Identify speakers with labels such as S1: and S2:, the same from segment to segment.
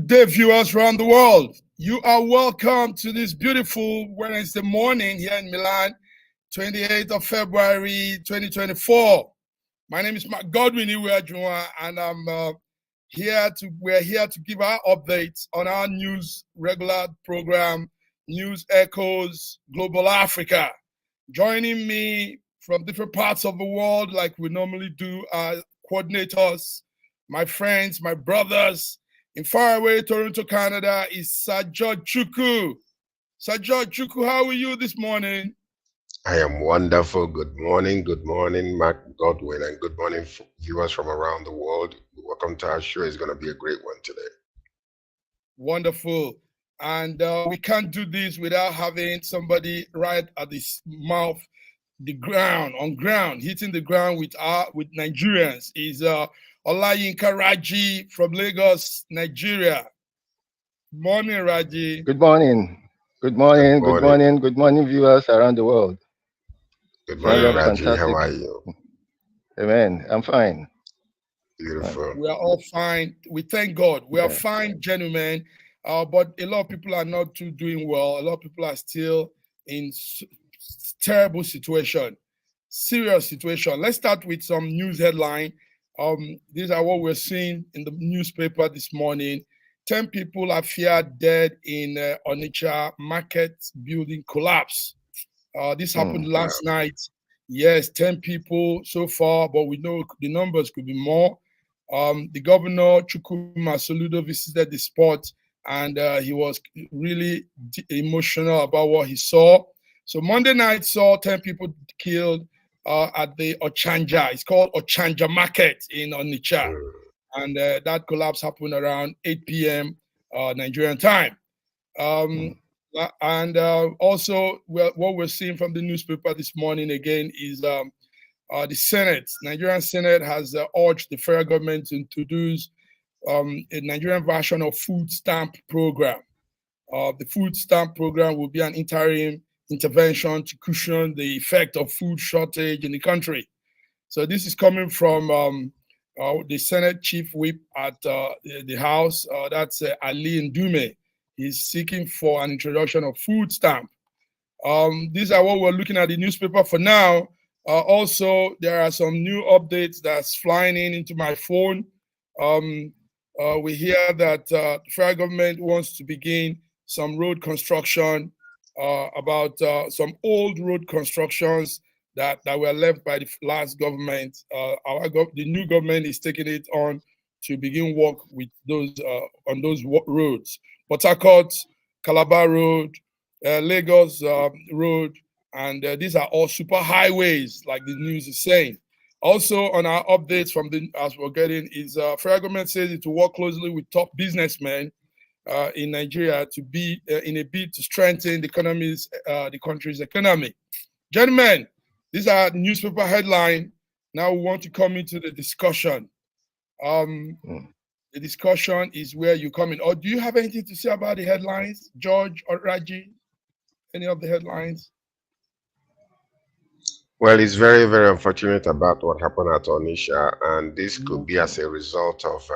S1: Good day, viewers around the world. You are welcome to this beautiful Wednesday morning here in Milan, 28th of February, 2024. My name is Mark Godwin Iweajunwa, and we're here to give our updates on our news regular program, News Echoes Global Africa. Joining me from different parts of the world, like we normally do, are coordinators, my friends, my brothers. In faraway Toronto, Canada, is Sir George Chukwu. Sir George Chukwu, how are you this morning?
S2: I am wonderful. Good morning, Mark Godwin, and good morning, viewers from around the world. Welcome to our show. It's going to be a great one today.
S1: Wonderful. And we can't do this without having somebody right at the mouth, hitting the ground with Nigerians. Is Olayinka Raji from Lagos, Nigeria. Good morning, Raji.
S3: Good morning. Good morning. Good morning. Good morning, viewers around the world.
S2: Good morning, Raji. Fantastic. How are you?
S3: Amen. I'm fine.
S2: Beautiful.
S1: We are all fine. We thank God. We are fine, gentlemen. But a lot of people are not too doing well. A lot of people are still in terrible situation, serious situation. Let's start with some news headline. These are what we're seeing in the newspaper this morning. 10 people are feared dead in Onitsha market building collapse. This happened last night. Yes, 10 people so far, but we know the numbers could be more. The governor, Chukwuma Soludo, visited the spot, and he was really emotional about what he saw. So Monday night saw 10 people killed at the Ochanja. It's called Ochanja Market in Onitsha. And that collapse happened around 8 p.m. Nigerian time. And also, what we're seeing from the newspaper this morning again is the Senate. Nigerian Senate has urged the federal government to introduce a Nigerian version of food stamp program. The food stamp program will be an interim intervention to cushion the effect of food shortage in the country. So this is coming from the Senate Chief Whip at the House. That's Ali Ndume. He's seeking for an introduction of food stamp. These are what we're looking at the newspaper for now. Also, there are some new updates that's flying into my phone. We hear that the federal government wants to begin some road construction, about some old road constructions that were left by the last government. The new government is taking it on to begin work with those on those roads. Port Harcourt, Calabar Road, Lagos Road, and these are all super highways, like the news is saying. Also, on our updates from as we're getting, is federal government says it will work closely with top businessmen in Nigeria to be in a bid to strengthen the country's economy. Gentlemen, these are newspaper headline. Now we want to come into the discussion. The discussion is where you come in. Or do you have anything to say about the headlines, George or Raji? Any of the headlines?
S2: Well, it's very, very unfortunate about what happened at Onitsha, and this could be as a result of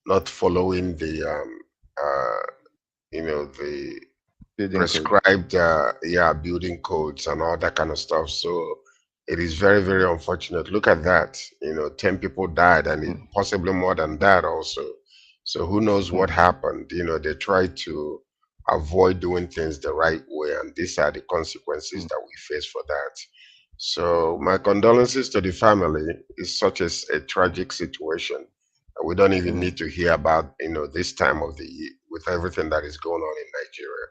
S2: not following the the prescribed building codes and all that kind of stuff. So it is very, very unfortunate. Look at that. 10 people died, and possibly more than that also. So who knows what happened? They tried to avoid doing things the right way, and these are the consequences that we face for that. So my condolences to the family. It's such a tragic situation. We don't even need to hear about this time of the year with everything that is going on in Nigeria.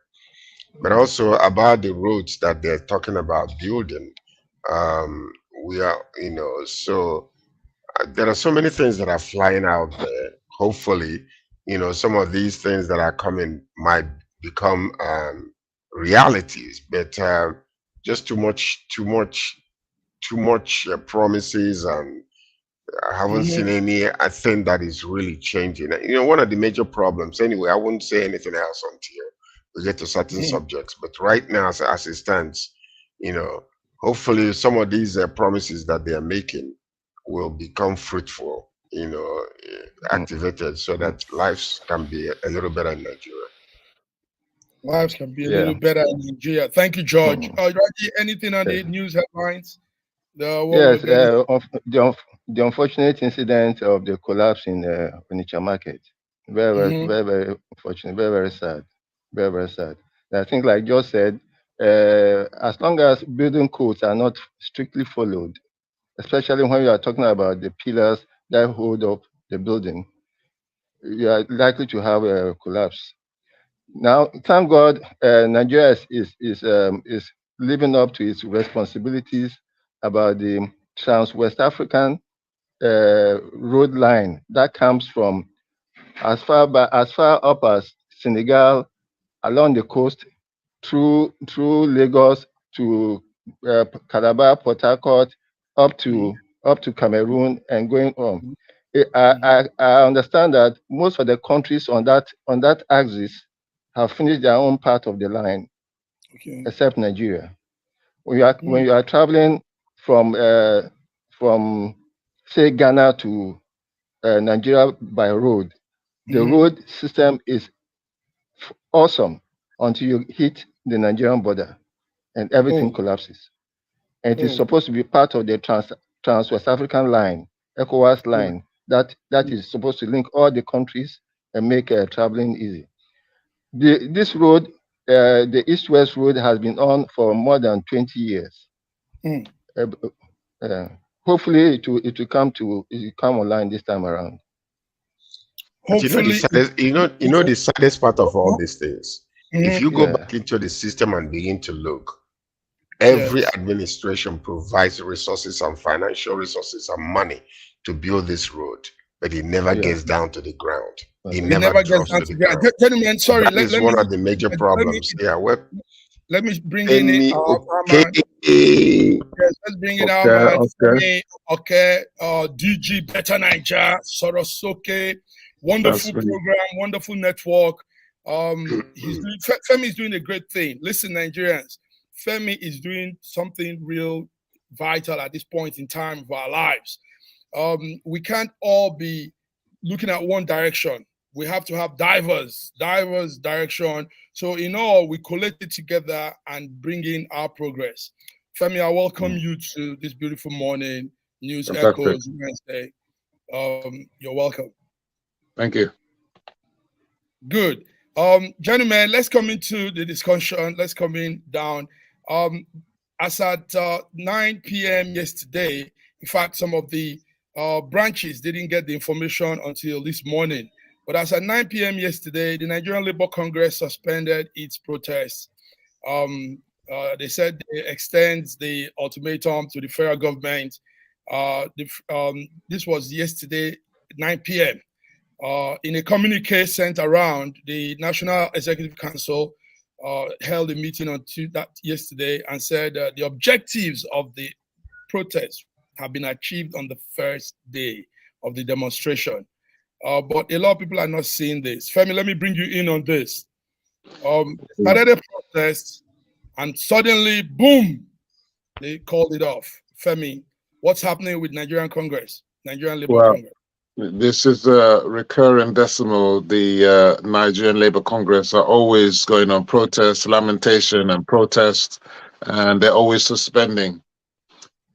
S2: But also about the roads that they're talking about building. We are, so there are so many things that are flying out there. Hopefully, some of these things that are coming might become realities, but just too much promises, and I haven't seen anything that is really changing. One of the major problems, anyway, I wouldn't say anything else until we get to certain subjects, but right now, as it stands, hopefully some of these promises that they are making will become fruitful, activated so that lives can be a little better in Nigeria.
S1: Lives can be a little better in Nigeria. Thank you, George. Raji, anything on the news headlines?
S3: Yes, the unfortunate incident of the collapse in Onitsha market. Very, very unfortunate. Very, very sad. Very, very sad. And I think, like George said, as long as building codes are not strictly followed, especially when you are talking about the pillars that hold up the building, you are likely to have a collapse. Now, thank God, Nigeria is living up to its responsibilities about the Trans-West African road line that comes from as far up as Senegal, along the coast, through Lagos to Calabar, Port Harcourt, up to Cameroon and going on. I understand that most of the countries on that axis have finished their own part of the line, except Nigeria. When you are traveling from say Ghana to Nigeria by road, the road system is awesome until you hit the Nigerian border, and everything collapses. And it is supposed to be part of the Trans-West African line, ECOWAS line, that is supposed to link all the countries and make traveling easy. This road, the East-West road, has been on for more than 20 years. Hopefully, it will come online this time around.
S2: Hopefully, the saddest part of all these things, if you go back into the system and begin to look, every administration provides resources and financial resources and money to build this road, but it never gets down to the ground. It never drops to the ground.
S1: Gentlemen, sorry,
S2: that is one of the major problems.
S1: Let me bring in our man. Yes, let's bring in our man. Okay. DG Better Niger, Sorosoke, wonderful program, wonderful network. Femi is doing a great thing. Listen, Nigerians, Femi is doing something real vital at this point in time of our lives. We can't all be looking at one direction. We have to have diverse direction. So in all, we collect it together and bring in our progress. Femi, I welcome you to this beautiful morning News Echoes Wednesday. You're welcome.
S4: Thank you.
S1: Good. Gentlemen, let's come into the discussion. Let's come in down. As at 9 p.m. yesterday, in fact, some of the branches didn't get the information until this morning. But as at 9 p.m. yesterday, the Nigerian Labour Congress suspended its protests. They said they extend the ultimatum to the federal government. This was yesterday, 9 p.m. In a communique sent around, the National Executive Council held a meeting on that yesterday and said the objectives of the protest have been achieved on the first day of the demonstration. But a lot of people are not seeing this. Femi, let me bring you in on this. Started a protest and suddenly, boom, they called it off. Femi, what's happening with Nigerian Congress, Nigerian Labour Congress?
S4: This is a recurring decimal. The Nigerian Labour Congress are always going on protest, lamentation and protest, and they're always suspending.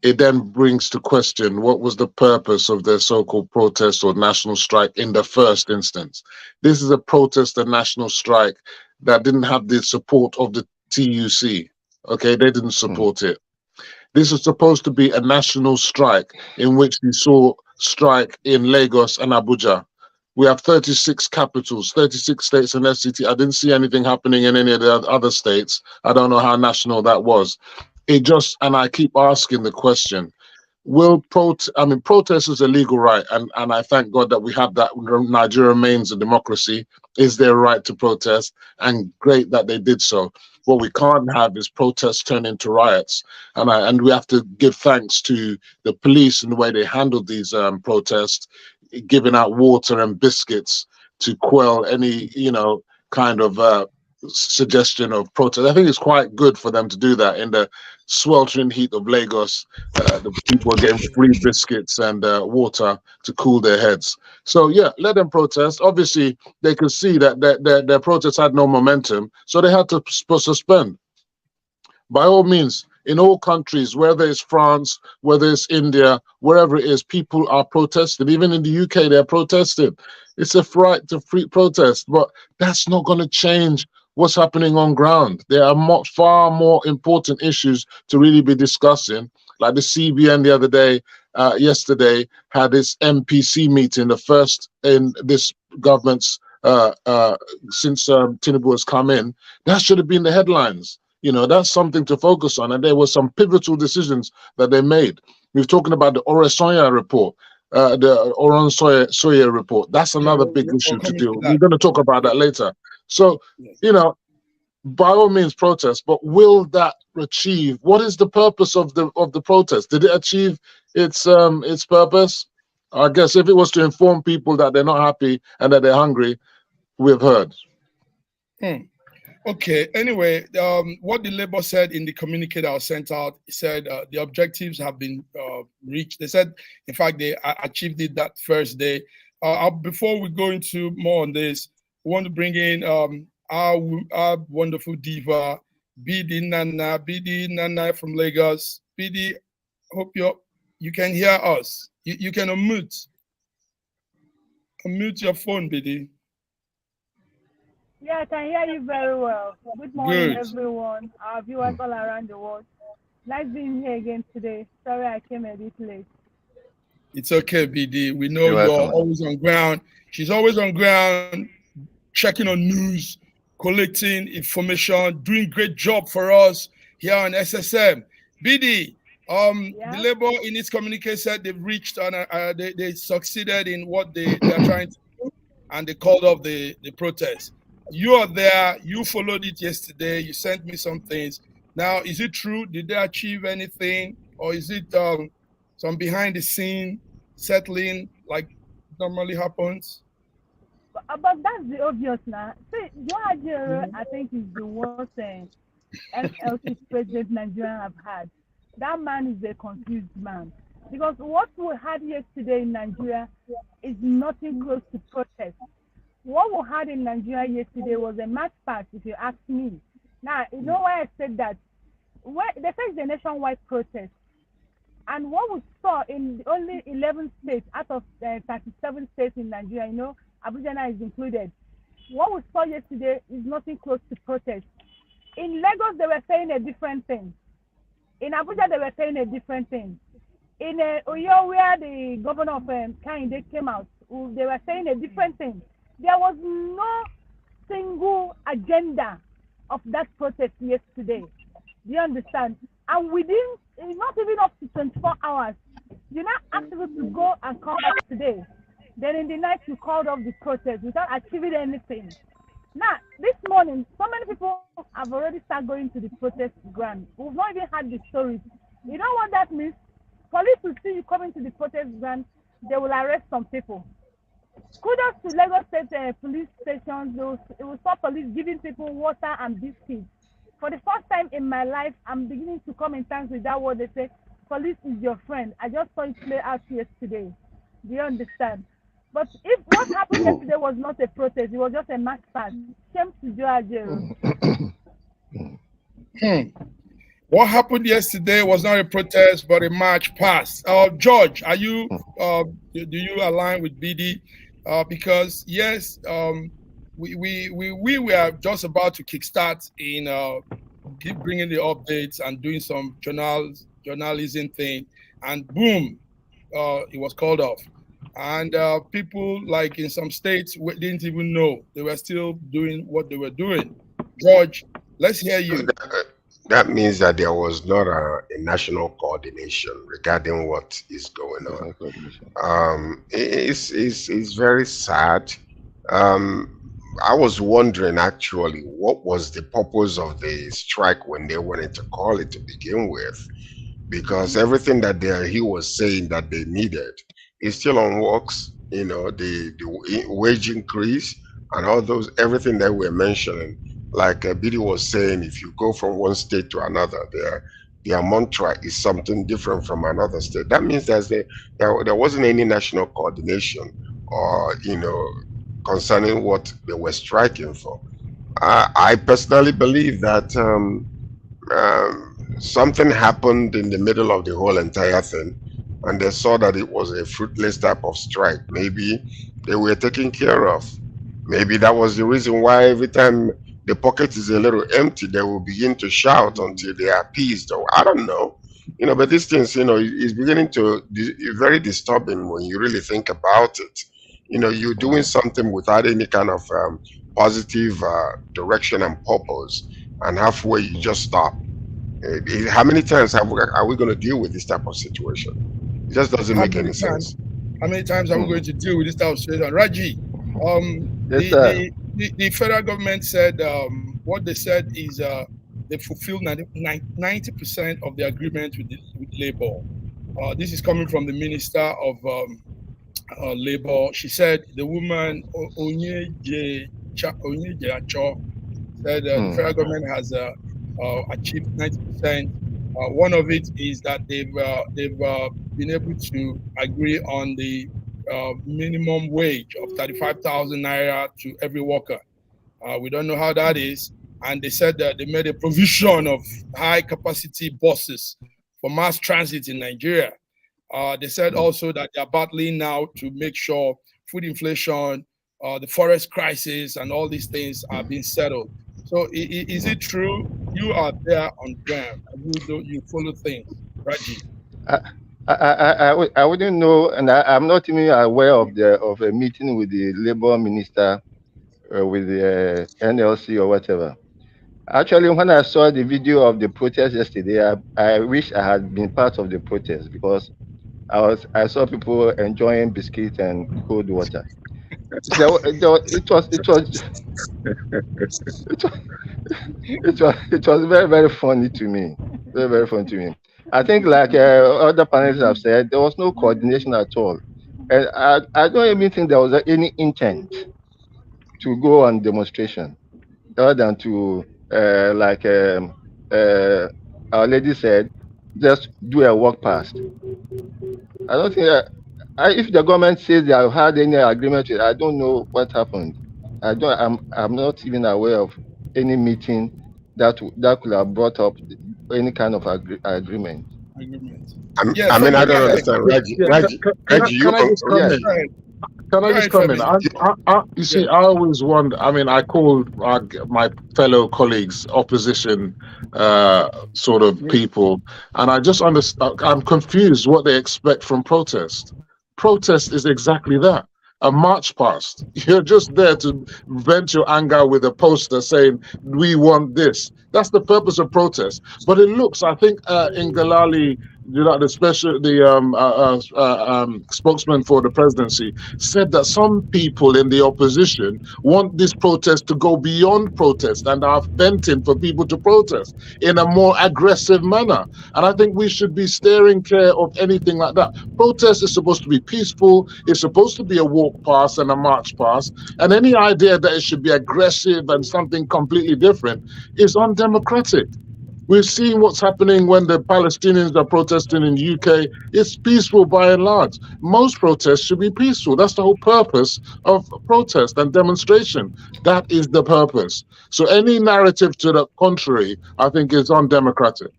S4: It then brings to question what was the purpose of their so-called protest or national strike in the first instance. This is a protest and national strike that didn't have the support of the TUC. Okay, they didn't support it. This is supposed to be a national strike in which we saw strike in Lagos and Abuja. We have 36 capitals, 36 states and FCT. I didn't see anything happening in any of the other states. I don't know how national that was. And I keep asking the question, protest is a legal right, and I thank God that we have that. Nigeria remains a democracy. Is their right to protest, and great that they did so. What we can't have is protests turn into riots, and we have to give thanks to the police and the way they handled these protests, giving out water and biscuits to quell any kind of suggestion of protest. I think it's quite good for them to do that in the sweltering heat of Lagos. The people are getting free biscuits and water to cool their heads. So yeah, let them protest. Obviously, they could see that their protest had no momentum, so they had to suspend. By all means, in all countries, whether it's France, whether it's India, wherever it is, people are protesting. Even in the UK, they're protesting. It's a right to free protest, but that's not going to change what's happening on ground. There are far more important issues to really be discussing. Like the CBN the other day, yesterday, had its MPC meeting, the first in this government's since Tinubu has come in. That should have been the headlines. You know, that's something to focus on. And there were some pivotal decisions that they made. We've talking about the Oronsaye Report, the Oronsaye Report. That's another big issue to deal with. We're going to talk about that later. So, you know, by all means protest, but will that achieve, what is the purpose of the protest? Did it achieve its purpose? I guess if it was to inform people that they're not happy and that they're hungry, we've heard.
S1: Okay, anyway, what the Labour said in the communique that was sent out, said the objectives have been reached. They said, in fact, they achieved it that first day. Before we go into more on this, we want to bring in our wonderful diva, BD Nana from Lagos. BD, hope you can hear us. You can unmute your phone, BD.
S5: Yeah, I can hear you very well. Good morning, everyone. Our viewers all around the world. Nice being here again today. Sorry I came a bit late.
S1: It's okay, BD. We know you're always on ground. She's always on ground, checking on news, collecting information, doing great job for us here on SSM. BD, the Labour in its communique said they've reached and they succeeded in what they are trying to do, and they called off the protest. You are there. You followed it yesterday. You sent me some things. Now, is it true? Did they achieve anything, or is it some behind the scene settling like normally happens?
S5: But that's the obvious now. See, Adeyemo, I think, is the worst NLC president Nigeria have had. That man is a confused man. Because what we had yesterday in Nigeria is nothing close to protest. What we had in Nigeria yesterday was a match pass, if you ask me. Now, you know why I said that? They faced a nationwide protest. And what we saw in only 11 states out of 37 states in Nigeria, you know, Abuja is included. What we saw yesterday is nothing close to protest. In Lagos, they were saying a different thing. In Abuja, they were saying a different thing. In Oyo, where the governor of Kehinde came out, they were saying a different thing. There was no single agenda of that protest yesterday. Do you understand? And within, not even up to 24 hours, you're not asked to go and come back today. Then in the night, you called off the protest without achieving anything. Now, this morning, so many people have already started going to the protest ground. We've not even had the stories. You know what that means? Police will see you coming to the protest ground, they will arrest some people. Kudos to Lagos State police stations. It will stop police giving people water and biscuits. For the first time in my life, I'm beginning to come in terms with that word. They say, police is your friend. I just saw it play out yesterday. Do you understand? But if what happened yesterday was not a protest, it was just a march past. Shame to Adeyemo.
S1: What happened yesterday was not a protest, but a march past. George, are you? Do you align with BD? Because yes, we were just about to kickstart in bringing the updates and doing some journalism thing, and boom, it was called off. And people like in some states didn't even know. They were still doing what they were doing. George, let's hear you.
S2: That means that there was not a national coordination regarding what is going on. It's very sad. I was wondering actually what was the purpose of the strike when they wanted to call it to begin with, because everything that he was saying that they needed is still on works. You know, the wage increase and all those, everything that we're mentioning like Bidi was saying, if you go from one state to another, their mantra is something different from another state. That means there wasn't any national coordination or, concerning what they were striking for. I personally believe that something happened in the middle of the whole entire thing, and they saw that it was a fruitless type of strike. Maybe they were taken care of. Maybe that was the reason why every time the pocket is a little empty, they will begin to shout until they are appeased, or I don't know. But these things, is beginning to be very disturbing when you really think about it. You're doing something without any kind of positive direction and purpose, and halfway you just stop. How many times are we going to deal with this type of situation? It just doesn't make any sense.
S1: How many times are we going to deal with this type of situation? Raji, the federal government said what they said is they fulfilled 90% of the agreement with Labour. This is coming from the Minister of Labour. She said the woman Onyeje Acho said the federal government has achieved 90%. One of it is that they've been able to agree on the minimum wage of 35,000 naira to every worker. We don't know how that is. And they said that they made a provision of high capacity buses for mass transit in Nigeria. They said also that they are battling now to make sure food inflation, the forest crisis, and all these things are being settled. So is it true? You are there on ground. You follow things, Raji.
S3: I wouldn't know, and I'm not even aware of a meeting with the Labour Minister, with the NLC or whatever. Actually, when I saw the video of the protest yesterday, I wish I had been part of the protest, because I saw people enjoying biscuits and cold water. It was very, very funny to me. Very, very funny to me. I think, like other panelists have said, there was no coordination at all. And I don't even think there was any intent to go on demonstration, other than to, like our lady said, just do a walk past. I don't think, if the government says they have had any agreement, I don't know what happened. I'm not even aware of any meeting that could have brought up any kind of agreement.
S2: I don't understand. Reggie,
S4: Can I just come in? You see, I always wonder. I mean, I call my fellow colleagues opposition sort of people, and I just understand. I'm confused what they expect from protest. Protest is exactly that. A march past. You're just there to vent your anger with a poster saying, we want this. That's the purpose of protest. But it looks, I think in Galali, the spokesman for the presidency said that some people in the opposition want this protest to go beyond protest and are venting for people to protest in a more aggressive manner. And I think we should be steering clear of anything like that. Protest is supposed to be peaceful. It's supposed to be a walk past and a march past. And any idea that it should be aggressive and something completely different is undemocratic. We've seen what's happening when the Palestinians are protesting in the UK. It's peaceful by and large. Most protests should be peaceful. That's the whole purpose of protest and demonstration. That is the purpose. So any narrative to the contrary, I think, is undemocratic.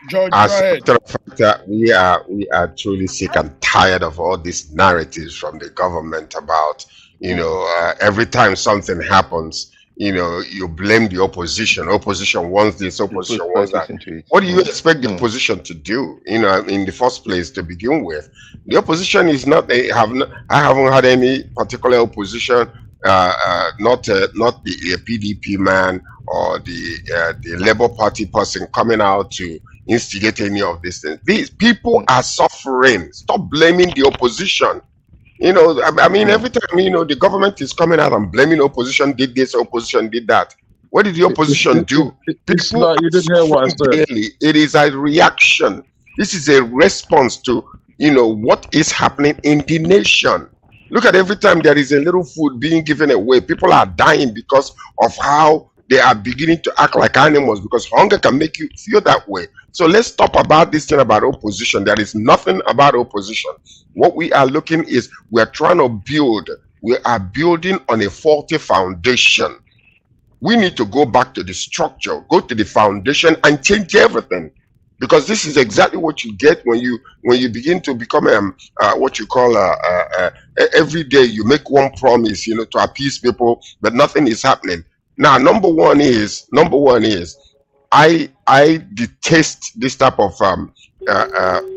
S1: George,
S2: as a matter of fact, we are truly sick and tired of all these narratives from the government about, every time something happens, you blame the opposition. Opposition wants this, opposition wants that. What do you expect the opposition to do? In the first place, to begin with, the opposition is not. I haven't had any particular opposition. Not the PDP man or the Labour Party person coming out to instigate any of these things. These people are suffering. Stop blaming the opposition. I mean, every time, the government is coming out and blaming opposition did this, opposition did that. What did the opposition do? People, you didn't hear what I said. It is a reaction. This is a response to, what is happening in the nation. Look at every time there is a little food being given away, people are dying because of how they are beginning to act like animals, because hunger can make you feel that way. So let's stop about this thing about opposition. There is nothing about opposition. What we are looking is, we are trying to build, we are building on a faulty foundation. We need to go back to the structure, go to the foundation and change everything. Because this is exactly what you get when you begin to become what you call every day you make one promise, you know, to appease people, but nothing is happening. Now, number one is I detest this type of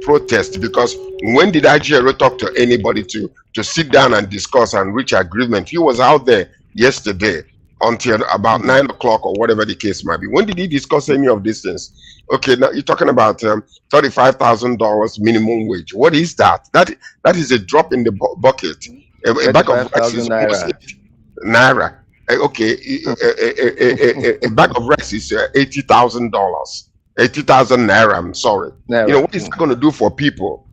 S2: protest, because when did Nigeria talk to anybody to sit down and discuss and reach agreement? He was out there yesterday until about 9 o'clock or whatever the case might be. When did he discuss any of these things? Okay, now you're talking about $35,000 minimum wage. What is that? That is a drop in the bucket. A bag of rice is naira. Okay, a bag of rice is $80,000. 80,000 naira. I'm sorry. Naira. You know, what is that going to do for people?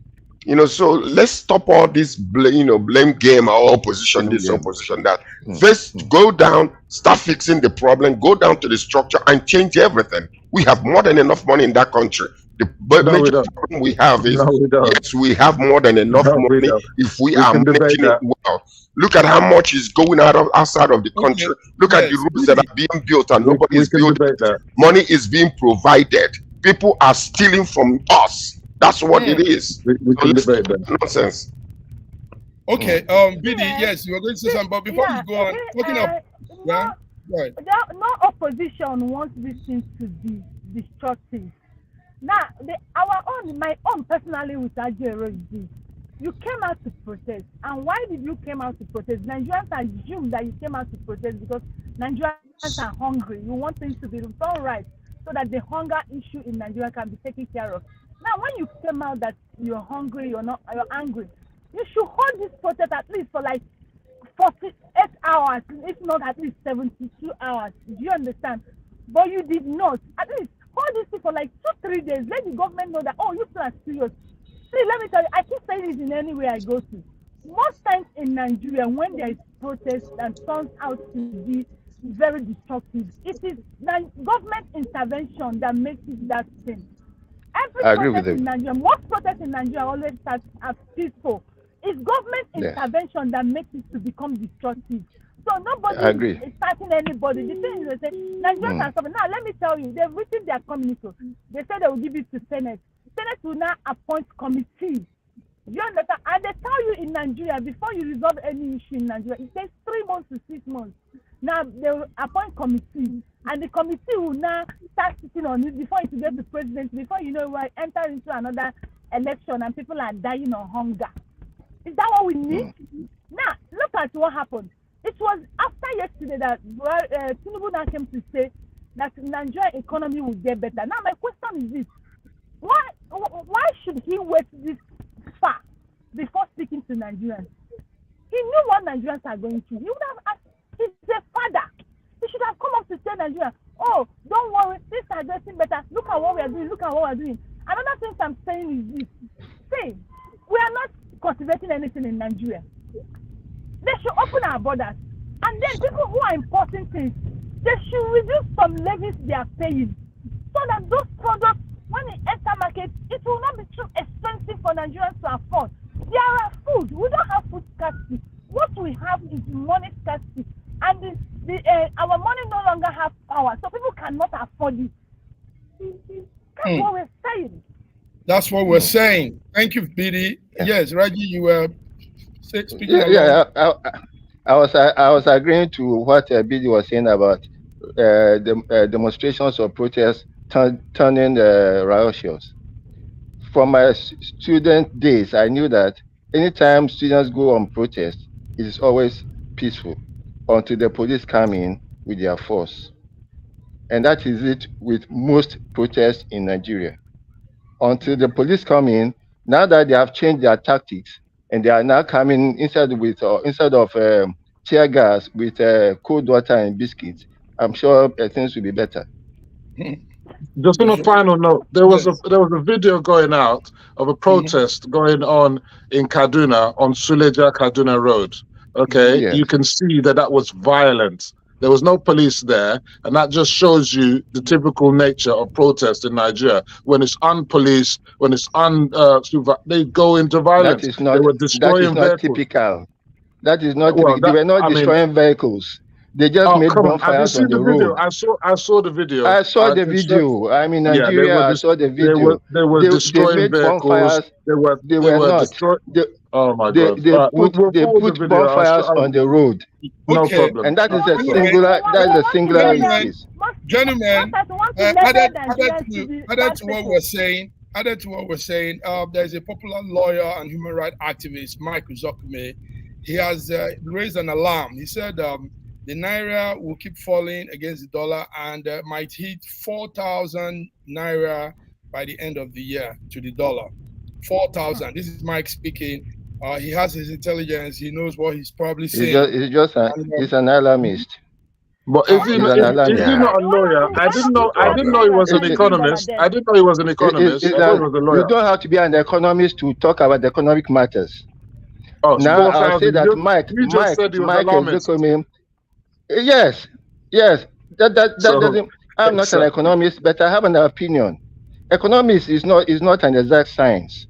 S2: You know, so let's stop all this blame game or opposition, this opposition that. First, go down, start fixing the problem, go down to the structure and change everything. We have more than enough money in that country. The major problem we have is, yes, we have more than enough money if we are making it well. Look at how much is going outside of the country. Look at the roads that are being built and nobody is building. Money is being provided. People are stealing from us. That's what it is. We can debate that. Nonsense.
S1: Okay, BD, yes, you were going to say something, but before you go on, talking of, right.
S5: No opposition wants these things to be destructive. Now, my own personally with Adeyemo is this. You came out to protest, and why did you came out to protest? Nigerians assume that you came out to protest because Nigerians are hungry. You want things to be done right, so that the hunger issue in Nigeria can be taken care of. Now, when you came out that you're hungry, you're angry, you should hold this protest at least for like 48 hours, if not at least 72 hours. Do you understand? But you did not. At least hold this thing for like 2-3 days. Let the government know that, oh, you still are serious. See, let me tell you, I keep saying this in any way I go to. Most times in Nigeria, when there is protest that turns out to be very destructive, it is government intervention that makes it that thing. I agree with in Nigeria, most protests in Nigeria always start as peaceful. It's government intervention that makes it to become destructive. So nobody is starting anybody. The thing is, they say Nigerians are suffering. Now, let me tell you, they've written their communique. They said they will give it to Senate. Senate will now appoint committees. You understand? And they tell you in Nigeria, before you resolve any issue in Nigeria, it takes 3 months to 6 months. Now, they will appoint committees. And the committee will now start sitting on it before it gets to the president, before you know we enter into another election and people are dying of hunger. Is that what we need? Now, look at what happened. It was after yesterday that Tinubu now came to say that Nigerian economy will get better. Now, my question is this. Why should he wait this far before speaking to Nigerians? He knew what Nigerians are going through. He would have asked, he's a father. He should have come up to tell Nigeria, oh, don't worry, things are getting better. Look at what we are doing. Look at what we are doing. Another thing I'm saying is this. See, we are not cultivating anything in Nigeria. They should open our borders. And then people who are importing things, they should reduce some levies they are paying. So that those products, when they enter market, it will not be too expensive for Nigerians to afford. There are food. We don't have food scarcity. What we have is money scarcity. And our money no longer has power, so people cannot afford it. That's what we're saying.
S1: That's what we're saying. Thank you, BD. Yes, Raji, you were speaking.
S3: I was agreeing to what BD was saying about the demonstrations or protests turning riotous. From my student days, I knew that anytime students go on protest, it is always peaceful until the police come in with their force. And that is it with most protests in Nigeria. Until the police come in, now that they have changed their tactics, and they are now coming instead of tear gas with cold water and biscuits, I'm sure things will be better.
S4: Just on a final note, there was a video going out of a protest going on in Kaduna on Suleja Kaduna Road. Okay, you can see that was violent. There was no police there, and that just shows you the typical nature of protest in Nigeria. When it's unpoliced, when it's they go into violence. They were destroying vehicles.
S3: Typical. That is not typical. They were not destroying vehicles. They just made bonfires on the road.
S4: I saw the video.
S3: I saw the video. I'm in Nigeria. I saw the video.
S4: They were destroying vehicles.
S3: Bonfires.
S4: They were not. Oh my God!
S3: They put bonfires on the road.
S4: No problem.
S3: And that is a singular. That is a singular case.
S1: Gentlemen, added to what we're saying. There's a popular lawyer and human rights activist, Mike Uzokume. He has raised an alarm. He said the naira will keep falling against the dollar and might hit 4,000 naira by the end of the year to the dollar. 4,000. This is Mike speaking. He has his intelligence. He knows what he's probably saying.
S3: He's an alarmist.
S4: But is he not a lawyer? I didn't know he was an economist. I didn't know he was an economist. I thought he was a lawyer.
S3: You don't have to be an economist to talk about economic matters.
S4: Oh,
S3: now I'll say that Mike Uzokume. Yes. That doesn't. I'm not an economist, but I have an opinion. Economics is not an exact science.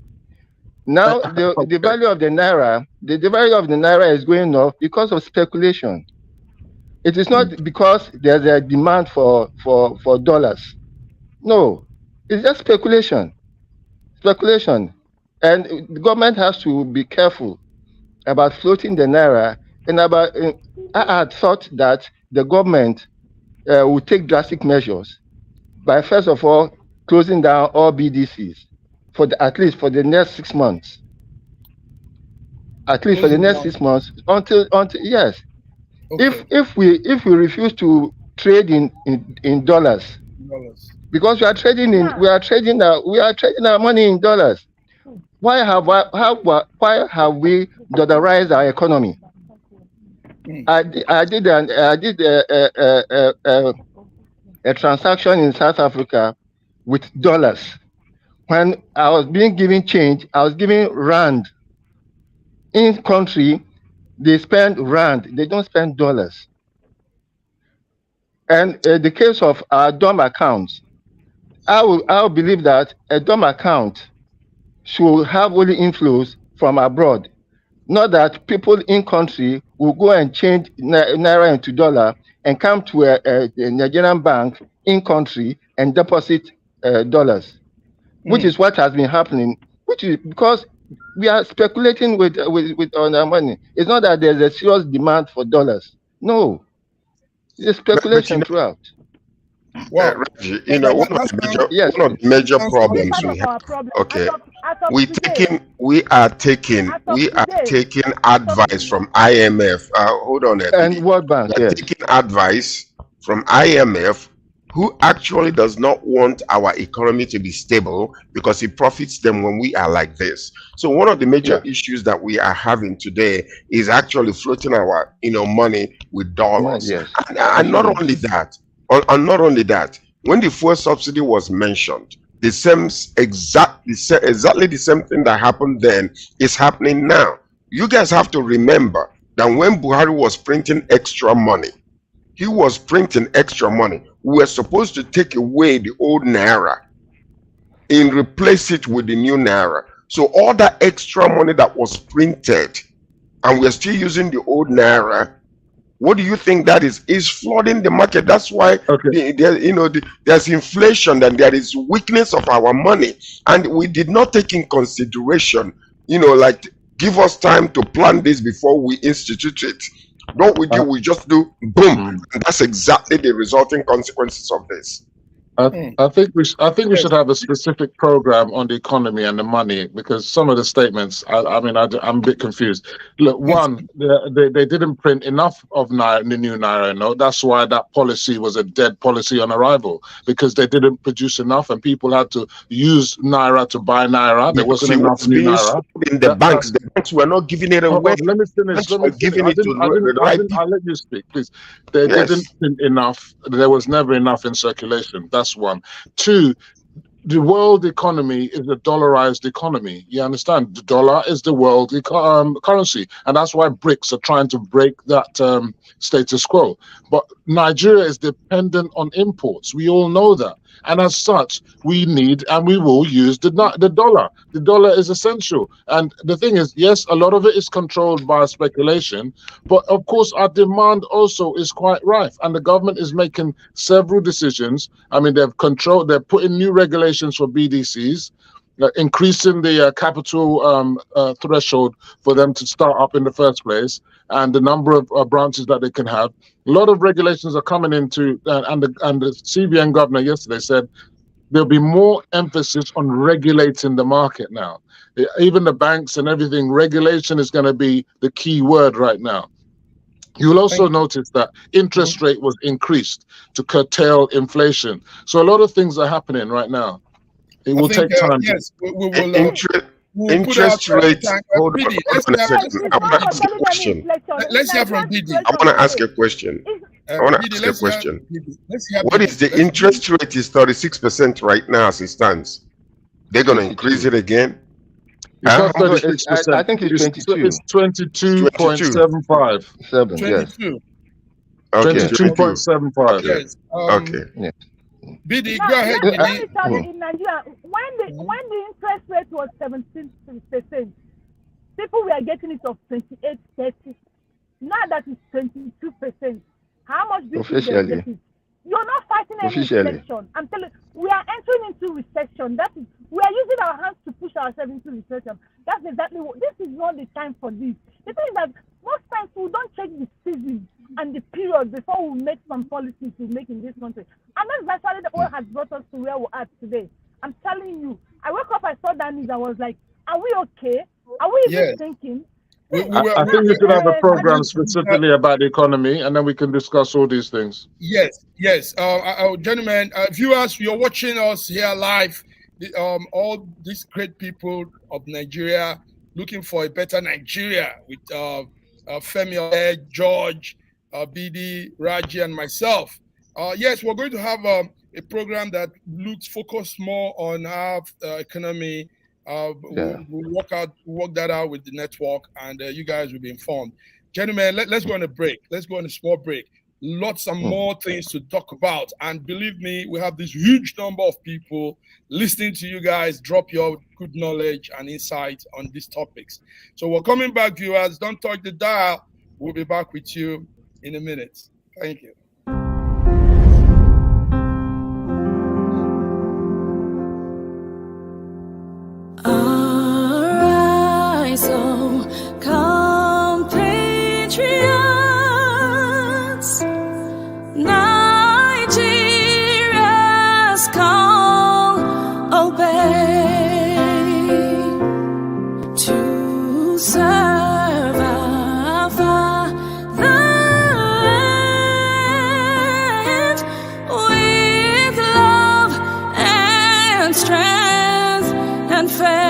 S3: Now the value of the naira, the value of the naira is going up because of speculation. It is not because there's a demand for dollars. No, it's just speculation. And the government has to be careful about floating the naira. And I had thought that the government would take drastic measures by first of all closing down all BDCs at least for the next 6 months. At least for the next 6 months until yes. Okay. If we refuse to trade in dollars, because we are trading our money in dollars. Why have we dollarized our economy? I did a transaction in South Africa with dollars. When I was being given change, I was giving rand. In country, they spend rand. They don't spend dollars. And the case of our DOM accounts, I will believe that a DOM account should have only inflows from abroad. Not that people in country will go and change naira into dollar and come to a Nigerian bank in country and deposit dollars, which is what has been happening. Which is because we are speculating with on our money. It's not that there's a serious demand for dollars. No, it's speculation throughout.
S2: Well, one of the major problems we have. Okay, we are taking advice from IMF. Hold on,
S3: and World Bank.
S2: Taking advice from IMF, who actually does not want our economy to be stable because it profits them when we are like this. So one of the major issues that we are having today is actually floating our money with dollars.
S3: Yes.
S2: And not only that. And not only that, when the fuel subsidy was mentioned, exactly the same thing that happened then is happening now. You guys have to remember that when Buhari was printing extra money, he was printing extra money. We were supposed to take away the old naira and replace it with the new naira. So all that extra money that was printed, and we're still using the old naira, what do you think that is? Is flooding the market. That's why there's inflation and there is weakness of our money. And we did not take in consideration, give us time to plan this before we institute it. What we do, we just do boom. And that's exactly the resulting consequences of this.
S4: I think we should have a specific program on the economy and the money, because some of the statements, I'm a bit confused. Look, one, they didn't print enough of the new naira note. That's why that policy was a dead policy on arrival, because they didn't produce enough and people had to use naira to buy naira. There wasn't enough new naira.
S2: In the banks were not giving it away.
S4: Let me finish. I'll let you speak, please. They didn't print enough. There was never enough in circulation. That's one. Two, the world economy is a dollarized economy. You understand? The dollar is the world currency, and that's why BRICS are trying to break that status quo. But Nigeria is dependent on imports. We all know that. And as such, we need and we will use the dollar. The dollar is essential. And the thing is, yes, a lot of it is controlled by speculation, but of course our demand also is quite rife. And the government is making several decisions. I mean, they're putting new regulations for BDCs, increasing the capital threshold for them to start up in the first place, and the number of branches that they can have. A lot of regulations are coming into, and the CBN governor yesterday said there'll be more emphasis on regulating the market now. Even the banks and everything, regulation is going to be the key word right now. You'll also notice that interest rate was increased to curtail inflation. So a lot of things are happening right now. It will take time.
S1: Yes, we will.
S2: Interest rate. Hold on a second. I want to ask a question.
S1: Let's hear from Didi.
S2: I want to ask a question. What is the interest rate? Is 36% right now as it stands. They're going to increase it again.
S3: I think it's 22.
S4: It's 22.75.
S1: 22.
S2: Okay.
S4: 22.75.
S1: Yes.
S2: Okay.
S3: Yeah.
S1: BD, go ahead.
S5: Let me tell you, in Nigeria, when the interest rate was 17%, people were getting it of 28, 30. Now that it's 22%. How much do you get it? You're not fighting any recession. I'm telling you, we are entering into recession. That is, we are using our hands to push ourselves into recession. That's exactly what. This is not the time for this. The thing is that most times we don't check the season and the period before we make some policies we make in this country. And that's actually what has brought us to where we are today. I'm telling you, I woke up, I saw that news, I was like, are we okay? Are we even thinking?
S4: I think we should have a program specifically about the economy, and then we can discuss all these things.
S1: Yes. Gentlemen, viewers, you're watching us here live. All these great people of Nigeria looking for a better Nigeria with Femi, George, BD, Raji, and myself. Yes, we're going to have a program that focus more on our economy. We'll work that out with the network, and you guys will be informed. Gentlemen, let's go on a break. Let's go on a small break. Lots and more things to talk about. And believe me, we have this huge number of people listening to you guys drop your good knowledge and insight on these topics. So we're coming back, viewers. Don't touch the dial. We'll be back with you in a minute. Thank you.
S6: Arise, oh, compatriots, Nigeria's call, obey, to serve our fatherland with love and strength and faith.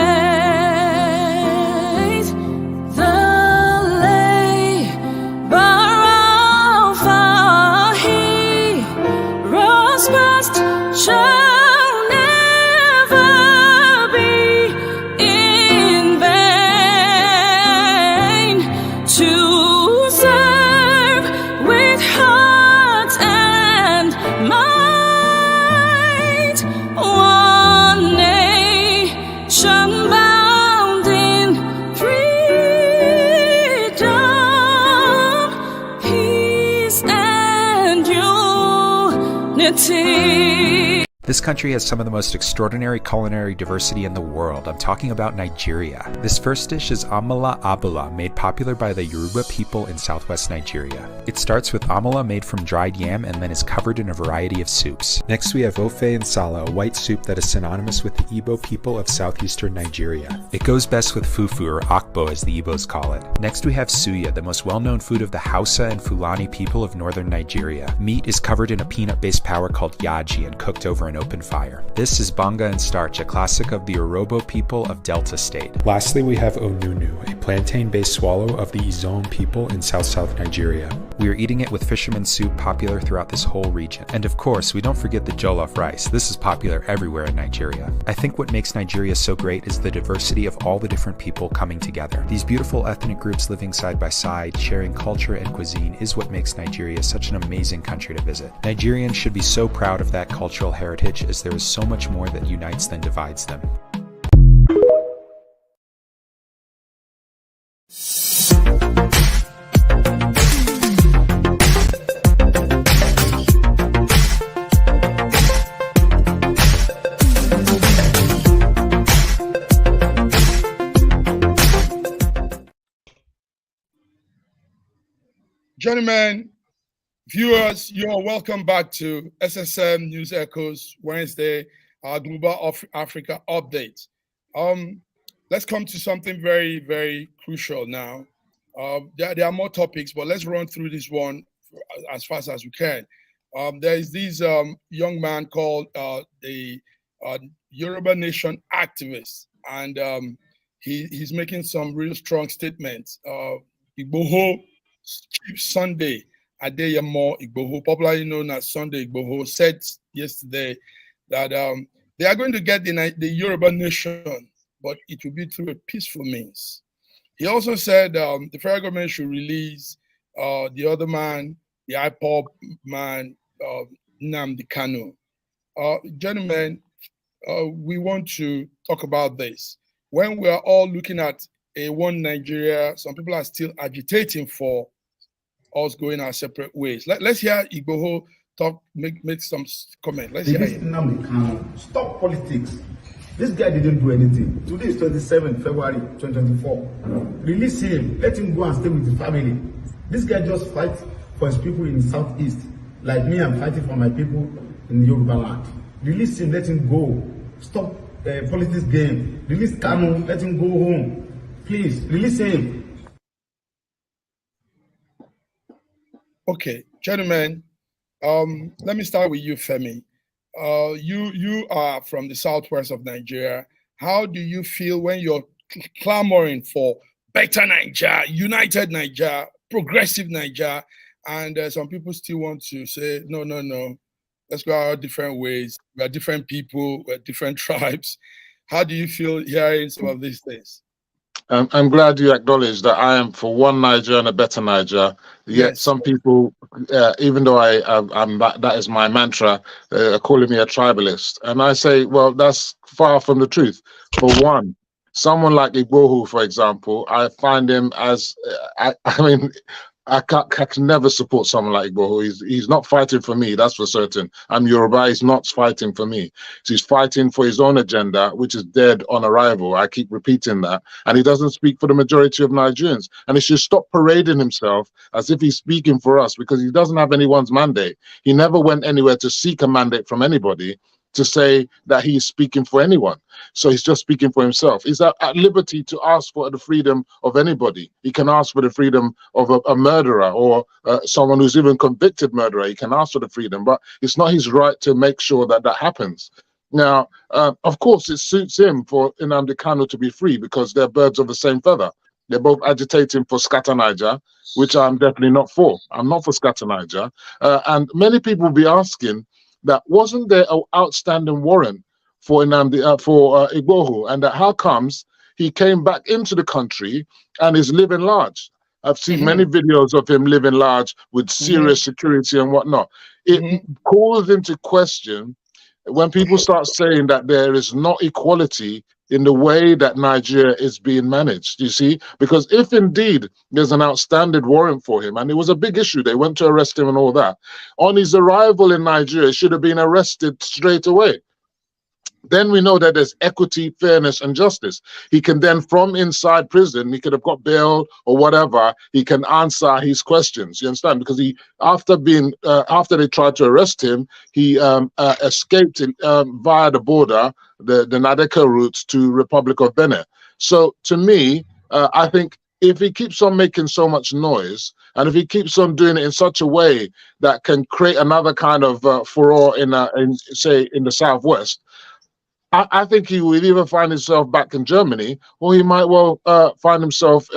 S6: Shall never be in vain, to serve with heart and might, one nation bound in freedom, peace and unity.
S7: This country has some of the most extraordinary culinary diversity in the world. I'm talking about Nigeria. This first dish is amala abula, made popular by the Yoruba people in southwest Nigeria. It starts with amala made from dried yam and then is covered in a variety of soups. Next we have ofe nsala, a white soup that is synonymous with the Igbo people of southeastern Nigeria. It goes best with fufu, or akbo as the Igbos call it. Next we have suya, the most well-known food of the Hausa and Fulani people of northern Nigeria. Meat is covered in a peanut-based powder called yaji and cooked over an open fire. This is banga and starch, a classic of the Yoruba people of Delta State. Lastly, we have onunu, a plantain-based swallow of the Izon people in south-south Nigeria. We are eating it with fisherman soup, popular throughout this whole region. And of course, we don't forget the jollof rice. This is popular everywhere in Nigeria. I think what makes Nigeria so great is the diversity of all the different people coming together. These beautiful ethnic groups living side by side, sharing culture and cuisine is what makes Nigeria such an amazing country to visit. Nigerians should be so proud of that cultural heritage, as there is so much more that unites than divides them.
S1: Gentlemen, viewers, you are welcome back to SSM News Echoes Wednesday, our Global Africa update. Let's come to something very, very crucial now. There are more topics, but let's run through this one as fast as we can. There is this young man called the Yoruba Nation activist, and he's making some real strong statements. Igboho Chief Sunday Adeyemo Igboho, popularly known as Sunday Igboho, said yesterday that they are going to get the Yoruba Nation, but it will be through a peaceful means. He also said the federal government should release the other man, the IPOB man, Nnamdi Kanu. Gentlemen, we want to talk about this. When we are all looking at a one Nigeria, some people are still agitating for us going our separate ways. Let's hear Igboho talk, make some comment. Let's hear him.
S8: Stop politics. This guy didn't do anything. Today is 27 February 2024. Release him. Let him go and stay with his family. This guy just fights for his people in the southeast. Like me, I'm fighting for my people in Yoruba land. Release him. Let him go. Stop politics game. Release Kanu. Let him go home. Please, release him.
S1: Okay, gentlemen, let me start with you, Femi. You are from the southwest of Nigeria. How do you feel when you're clamoring for better Nigeria, united Nigeria, progressive Nigeria, and some people still want to say, no, let's go our different ways. We are different people, we're different tribes. How do you feel hearing some of these things?
S4: I'm glad you acknowledge that I am for one Nigeria and a better Nigeria. Yet yes. Some people, even though I'm that is my mantra, are calling me a tribalist. And I say, well, that's far from the truth. For one, someone like Igboho, for example, I find him as, I mean, I can never support someone like Igboho. He's not fighting for me, that's for certain. I'm Yoruba, he's not fighting for me. So he's fighting for his own agenda, which is dead on arrival. I keep repeating that. And he doesn't speak for the majority of Nigerians. And he should stop parading himself as if he's speaking for us, because he doesn't have anyone's mandate. He never went anywhere to seek a mandate from anybody to say that he's speaking for anyone. So he's just speaking for himself. He's at liberty to ask for the freedom of anybody. He can ask for the freedom of a murderer or someone who's even convicted murderer. He can ask for the freedom, but it's not his right to make sure that that happens. Now, of course, it suits him for Nnamdi Kanu to be free because they're birds of the same feather. They're both agitating for scatter Niger, which I'm definitely not for. I'm not for scatter Niger. And many people will be asking, that wasn't there an outstanding warrant for Igboho, and that how comes he came back into the country and is living large? I've seen many videos of him living large with serious security and whatnot. It calls into question when people start saying that there is not equality in the way that Nigeria is being managed, you see? Because if indeed there's an outstanding warrant for him, and it was a big issue, they went to arrest him and all that, on his arrival in Nigeria, he should have been arrested straight away. Then we know that there's equity, fairness, and justice. He can then, from inside prison, he could have got bail or whatever, he can answer his questions, you understand? Because he, after they tried to arrest him, he escaped via the border, the Nadeka route to Republic of Benin. So to me, I think if he keeps on making so much noise, and if he keeps on doing it in such a way that can create another kind of furore in the Southwest, I think he will either find himself back in Germany, or he might well find himself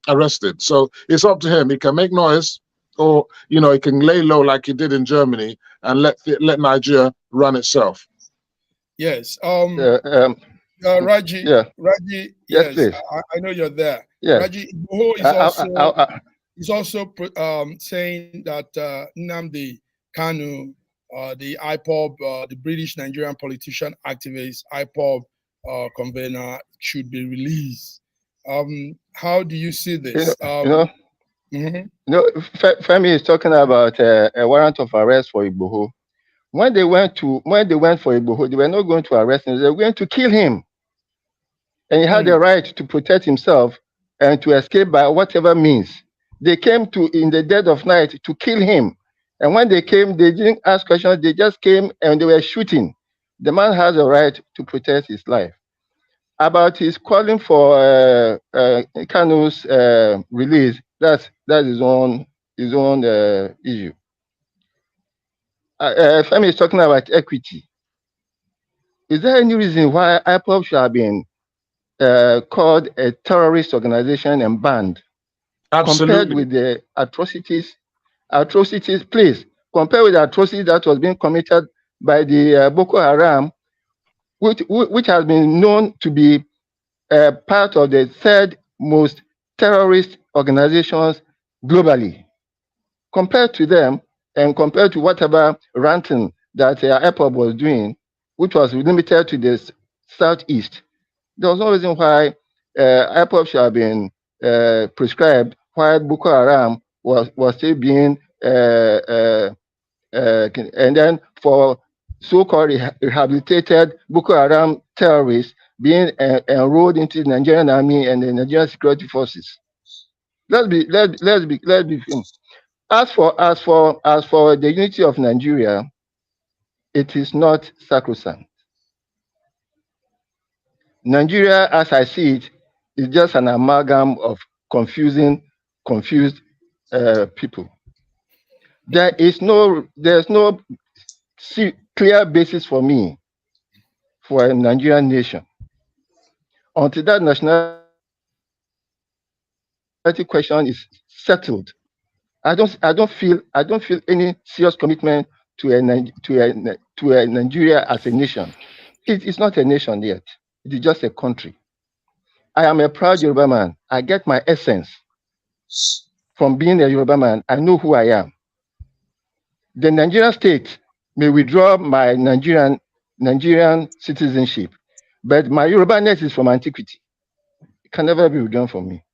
S4: arrested. So it's up to him. He can make noise, or it can lay low like it did in Germany and let Nigeria run itself.
S1: Yes.
S3: Raji,
S1: Raji,
S3: yes, please.
S1: I know you're there.
S3: Yes.
S1: Raji Igboho is also saying that Nnamdi Kanu, the IPOB, the British Nigerian politician activist, IPOB convener, should be released. How do you see this?
S3: Femi is talking about a warrant of arrest for Igboho. When they went for Igboho, they were not going to arrest him; they were going to kill him, and he had the right to protect himself and to escape by whatever means. They came in the dead of night to kill him, and when they came, they didn't ask questions. They just came and they were shooting. The man has a right to protect his life. About his calling for Kanu's release, that's his own issue. Femi is talking about equity. Is there any reason why IPOB should have been called a terrorist organization and banned?
S4: Absolutely.
S3: Compared with the atrocities, please compare with the atrocities that was being committed by the Boko Haram, which has been known to be part of the third most terrorist organizations globally. Compared to them and compared to whatever ranting that IPOB was doing, which was limited to the southeast, there was no reason why IPOB should have been prescribed while Boko Haram was still being and then for so-called rehabilitated Boko Haram terrorists being enrolled into the Nigerian army and the Nigerian security forces. Let's be. As for the unity of Nigeria, it is not sacrosanct. Nigeria, as I see it, is just an amalgam of confused people. There's no clear basis for me for a Nigerian nation until that nationality question is settled. I don't feel any serious commitment to a Nigeria as a nation. It's not a nation yet. It is just a country. I am a proud Yoruba man. I get my essence from being a Yoruba man. I know who I am. The Nigerian state may withdraw my Nigerian citizenship, but my Yoruba-ness is from antiquity. It can never be withdrawn from me.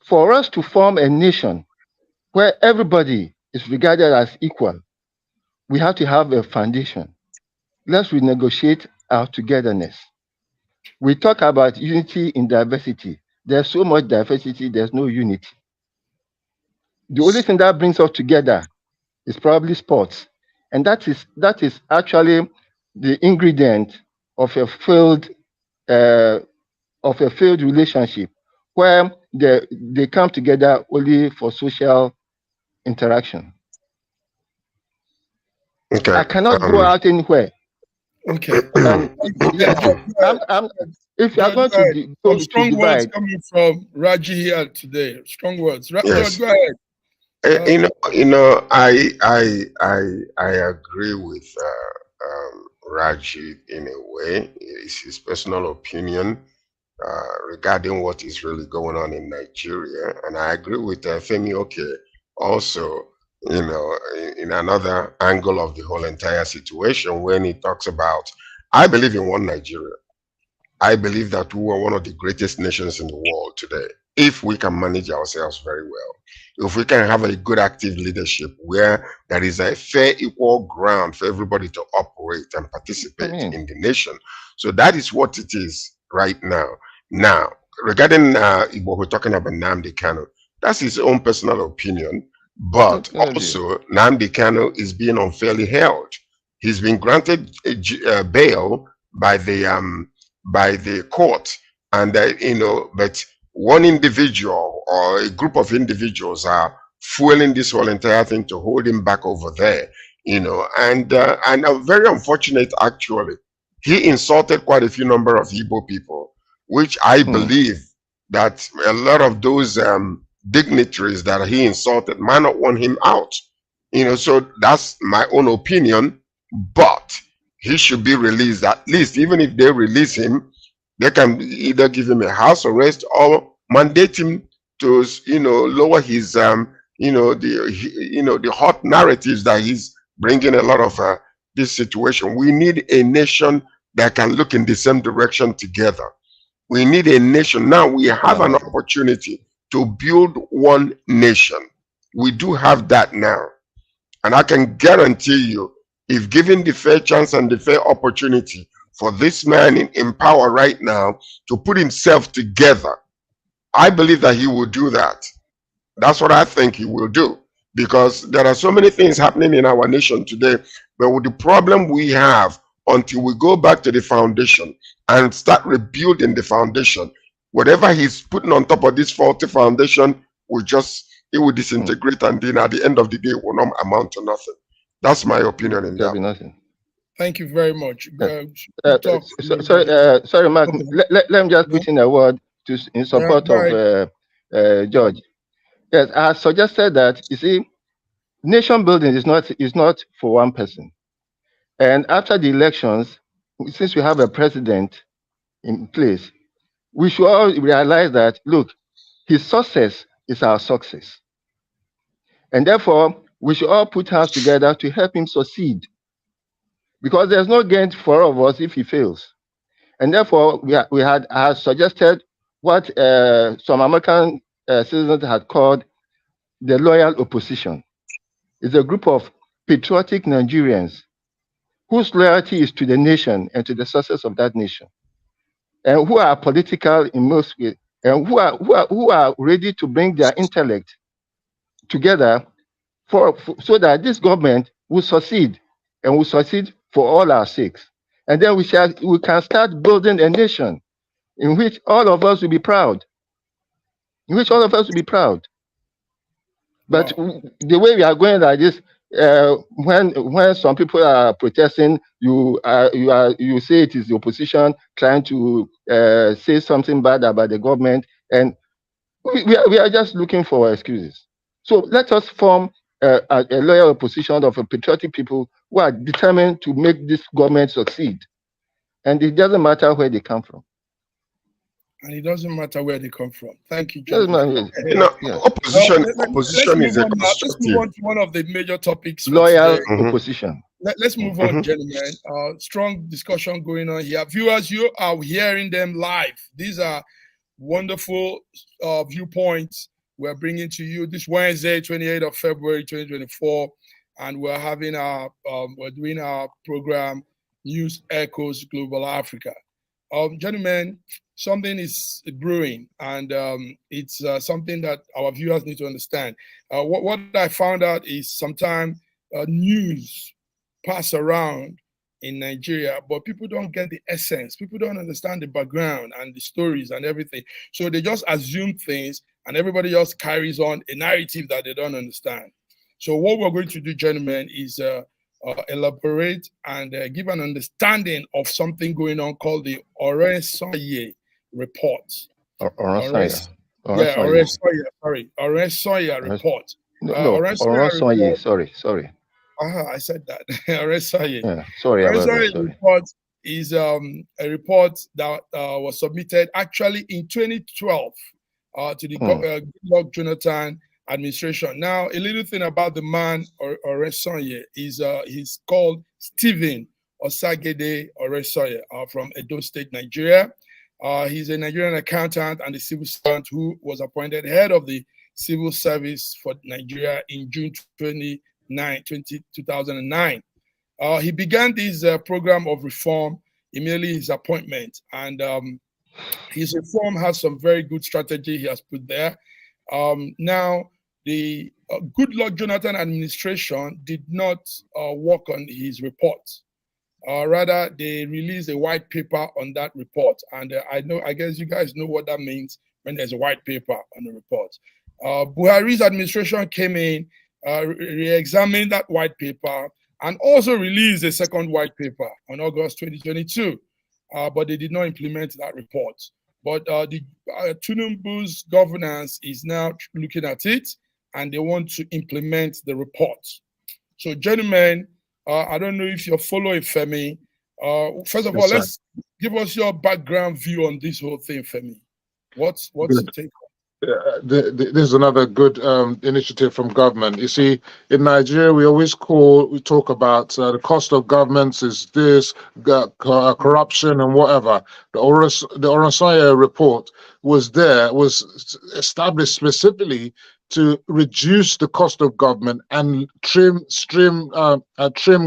S3: For us to form a nation where everybody is regarded as equal, we have to have a foundation. Let's renegotiate our togetherness. We talk about unity in diversity. There's so much diversity, there's no unity. The only thing that brings us together is probably sports. And that is actually the ingredient of a failed relationship where they come together only for social interaction.
S2: Okay.
S3: I cannot go out anywhere.
S1: Okay.
S3: If you are going to go
S1: strong
S3: to
S1: words
S3: divide,
S1: coming from Raji here today. Strong words.
S2: Yes.
S1: Go ahead.
S2: I agree with Raji in a way. It's his personal opinion regarding what is really going on in Nigeria, and I agree with Femi Oke also. In another angle of the whole entire situation, when he talks about, I believe in one Nigeria. I believe that we are one of the greatest nations in the world today, if we can manage ourselves very well. If we can have a good active leadership where there is a fair, equal ground for everybody to operate and participate in the nation. So that is what it is right now. Now, regarding Igbo, we're talking about Nnamdi Kanu. That's his own personal opinion. But also, Nnamdi Kanu is being unfairly held. He's been granted bail by the court, and but one individual or a group of individuals are fueling this whole entire thing to hold him back over there. And very unfortunate actually. He insulted quite a few number of Igbo people, which I believe that a lot of those dignitaries that he insulted might not want him out. You know, so that's my own opinion, but he should be released. At least, even if they release him, they can either give him a house arrest or mandate him to, you know, lower his, you know, the hot narratives that he's bringing a lot of this situation. We need a nation that can look in the same direction together. We need a nation. Now we have an opportunity to build one nation. We do have that now. And I can guarantee you, if given the fair chance and the fair opportunity for this man in power right now to put himself together, I believe that he will do that. That's what I think he will do. Because there are so many things happening in our nation today. But with the problem we have, until we go back to the foundation and start rebuilding the foundation, whatever he's putting on top of this faulty foundation will just, it will disintegrate, and then at the end of the day will not amount to nothing. That's my opinion in that.
S3: Nothing.
S1: Thank you very much.
S3: Sorry, Mark. Let me just put in a word in support of George. Yes, I suggested that, you see, nation building is not for one person. And after the elections, since we have a president in place, we should all realize that, look, his success is our success. And therefore, we should all put hands together to help him succeed. Because there's no gain for all of us if he fails. And therefore, I had suggested what some American citizens had called the loyal opposition. It's a group of patriotic Nigerians whose loyalty is to the nation and to the success of that nation, and who are political in most ways, and who are ready to bring their intellect together so that this government will succeed, and will succeed for all our sakes. And then we can start building a nation in which all of us will be proud. But the way we are going like this, when some people are protesting, you say it is the opposition trying to say something bad about the government, and we are just looking for excuses. So let us form a loyal opposition of a patriotic people who are determined to make this government succeed, and it doesn't matter where they come from.
S1: And it doesn't matter where they come from. Thank you,
S2: John. You know, opposition is a constructive.
S1: Let's move on to one of the major topics.
S3: Loyal opposition.
S1: Let's move on, gentlemen. Strong discussion going on here. Viewers, you are hearing them live. These are wonderful viewpoints we're bringing to you this Wednesday, 28th of February, 2024. And we're having we're doing our program, News Echoes Global Africa. Gentlemen, something is brewing, and it's something that our viewers need to understand. What I found out is sometimes news pass around in Nigeria, but people don't get the essence. People don't understand the background and the stories and everything. So they just assume things, and everybody just carries on a narrative that they don't understand. So what we're going to do, gentlemen, is elaborate and give an understanding of something going on called the Oronsaye Report.
S3: Oronsaye.
S1: Oronsaye Report.
S3: Oronsaye. Sorry.
S1: I said that. Oronsaye.
S3: Yeah, sorry.
S1: Oronsaye Report is a report that was submitted actually in 2012 to the Goodluck Jonathan administration. Now, a little thing about the man Oronsaye is he's called Stephen Osagede Oronsaye from Edo State, Nigeria. He's a Nigerian accountant and a civil servant who was appointed head of the civil service for Nigeria in June 2009. He began this program of reform immediately his appointment, and his reform has some very good strategy he has put there. Now, the Goodluck Jonathan administration did not work on his report. Rather, they released a white paper on that report. And I guess you guys know what that means when there's a white paper on the report. Buhari's administration came in, re-examined that white paper, and also released a second white paper on August 2022. But they did not implement that report. But the Tinubu's governance is now looking at it, and they want to implement the report. So, gentlemen, I don't know if you're following Femi. First of all, let's give us your background view on this whole thing, Femi. What's the take?
S4: There's another good initiative from government. You see, in Nigeria, we talk about the cost of governments is this, corruption and whatever. The Oronsaye Report was established specifically to reduce the cost of government and trim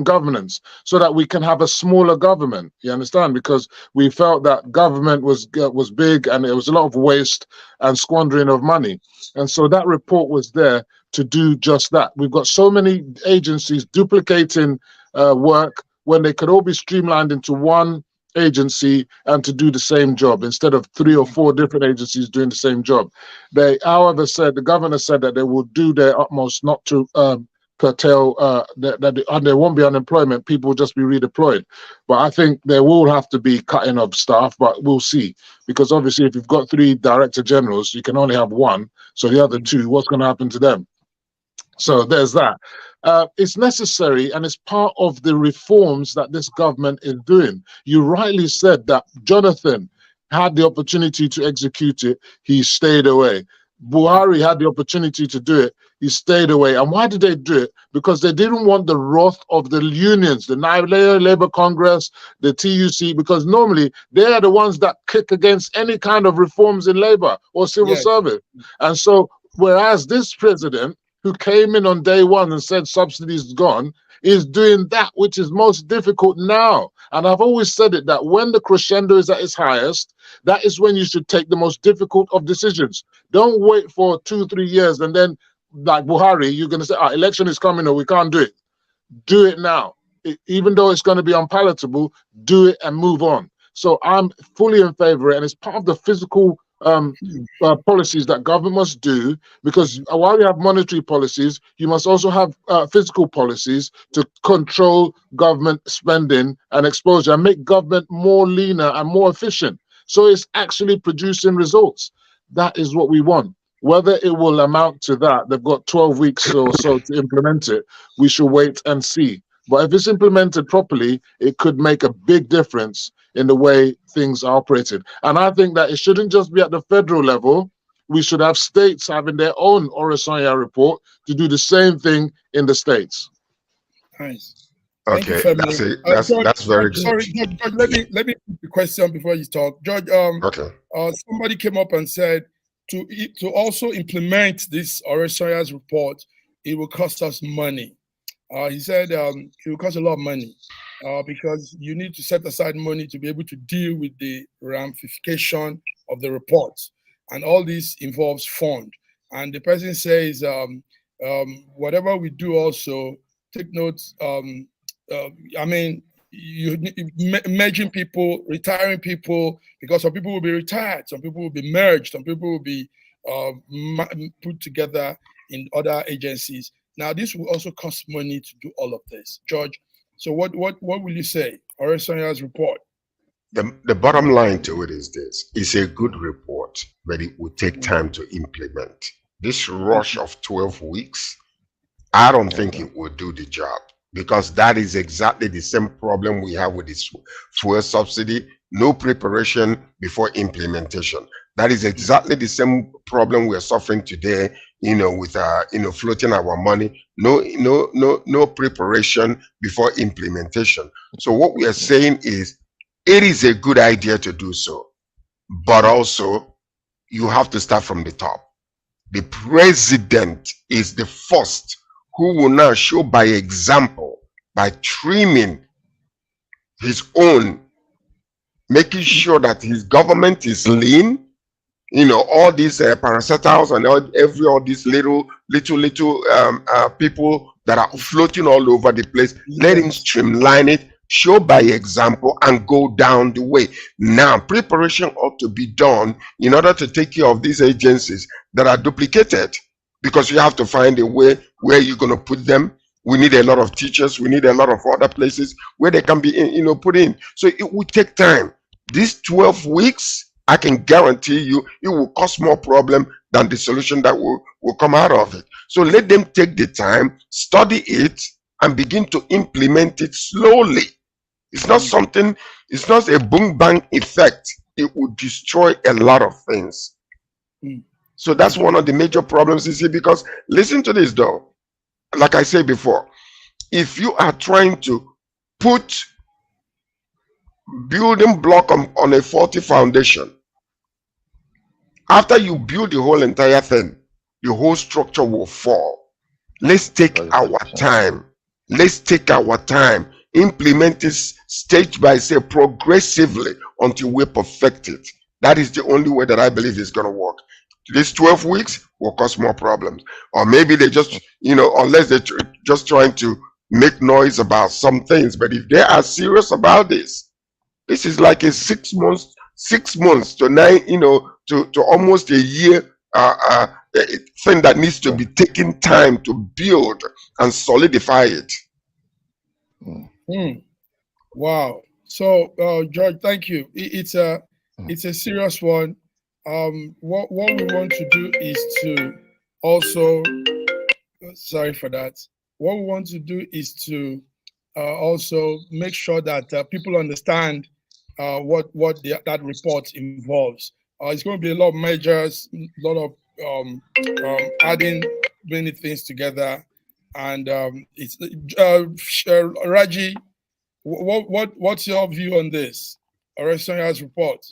S4: governance so that we can have a smaller government. You understand? Because we felt that government was big and there was a lot of waste and squandering of money. And so that report was there to do just that. We've got so many agencies duplicating work when they could all be streamlined into one agency and to do the same job instead of 3 or 4 different agencies doing the same job. They, however, the governor said that they will do their utmost not to curtail that there won't be unemployment. People will just be redeployed. But I think there will have to be cutting of staff, but we'll see. Because obviously, if you've got 3 director generals, you can only have 1. So the other 2, what's going to happen to them? So there's that. It's necessary and it's part of the reforms that this government is doing. You rightly said that Jonathan had the opportunity to execute it. He stayed away. Buhari had the opportunity to do it. He stayed away. And why did they do it? Because they didn't want the wrath of the unions, the Nigeria Labour Congress, the TUC, because normally they are the ones that kick against any kind of reforms in labor or civil service. And so, whereas this president, who came in on day 1 and said subsidies gone, is doing that which is most difficult now. And I've always said it, that when the crescendo is at its highest, that is when you should take the most difficult of decisions. Don't wait for 2-3 years and then, like Buhari, you're going to say, election is coming or we can't do it. Do it now. Even though it's going to be unpalatable, do it and move on. So I'm fully in favor, and it's part of the physical policies that government must do, because while you have monetary policies, you must also have physical policies to control government spending and exposure and make government more leaner and more efficient. So it's actually producing results. That is what we want. Whether it will amount to that, they've got 12 weeks or so to implement it. We should wait and see. But if it's implemented properly, it could make a big difference in the way things are operated. And I think that it shouldn't just be at the federal level. We should have states having their own Oronsaye report to do the same thing in the states.
S1: Nice.
S2: Okay, that's very good.
S1: Sorry, George, let me put the question before you talk. George, somebody came up and said to also implement this Oronsaye's report, it will cost us money. He said it will cost a lot of money because you need to set aside money to be able to deal with the ramification of the reports. And all this involves fund. And the person says, whatever we do also, take notes, I mean, merging people, retiring people, because some people will be retired, some people will be merged, some people will be put together in other agencies. Now, this will also cost money to do all of this. George, so what will you say? Oronsaye's report.
S2: The bottom line to it is this. It's a good report, but it will take time to implement. This rush of 12 weeks, I don't think it will do the job, because that is exactly the same problem we have with this fuel subsidy. No preparation before implementation. That is exactly the same problem we are suffering today, with floating our money. No preparation before implementation. So what we are saying is, it is a good idea to do so, but also you have to start from the top. The president is the first who will now show by example, by trimming his own, making sure that his government is lean. All these parastatals and all these little people that are floating all over the place, let him streamline it, show by example, and go down the way. Now, preparation ought to be done in order to take care of these agencies that are duplicated, because you have to find a way where you're going to put them. We need a lot of teachers. We need a lot of other places where they can be, put in. So it will take time. These 12 weeks, I can guarantee you it will cause more problem than the solution that will come out of it. So let them take the time, study it, and begin to implement it slowly. It's not something, it's not a boom bang effect. It will destroy a lot of things. So that's one of the major problems you see, because listen to this though, like I said before, if you are trying to put building block on a faulty foundation, after you build the whole entire thing, the whole structure will fall. Let's take our time. Let's take our time. Implement this stage by stage, progressively, until we perfect it. That is the only way that I believe is going to work. These 12 weeks will cause more problems. Or maybe they just, unless they're just trying to make noise about some things. But if they are serious about this is like a 6 months to 9, to almost a year thing that needs to be taken time to build and solidify it.
S1: Wow. So, George, thank you. It's a serious one. What we want to do is to also, sorry for that. What we want to do is to also make sure that people understand what that report involves. It's going to be a lot of measures, a lot of adding many things together, and it's Raji. What's your view on this Oronsaye's report?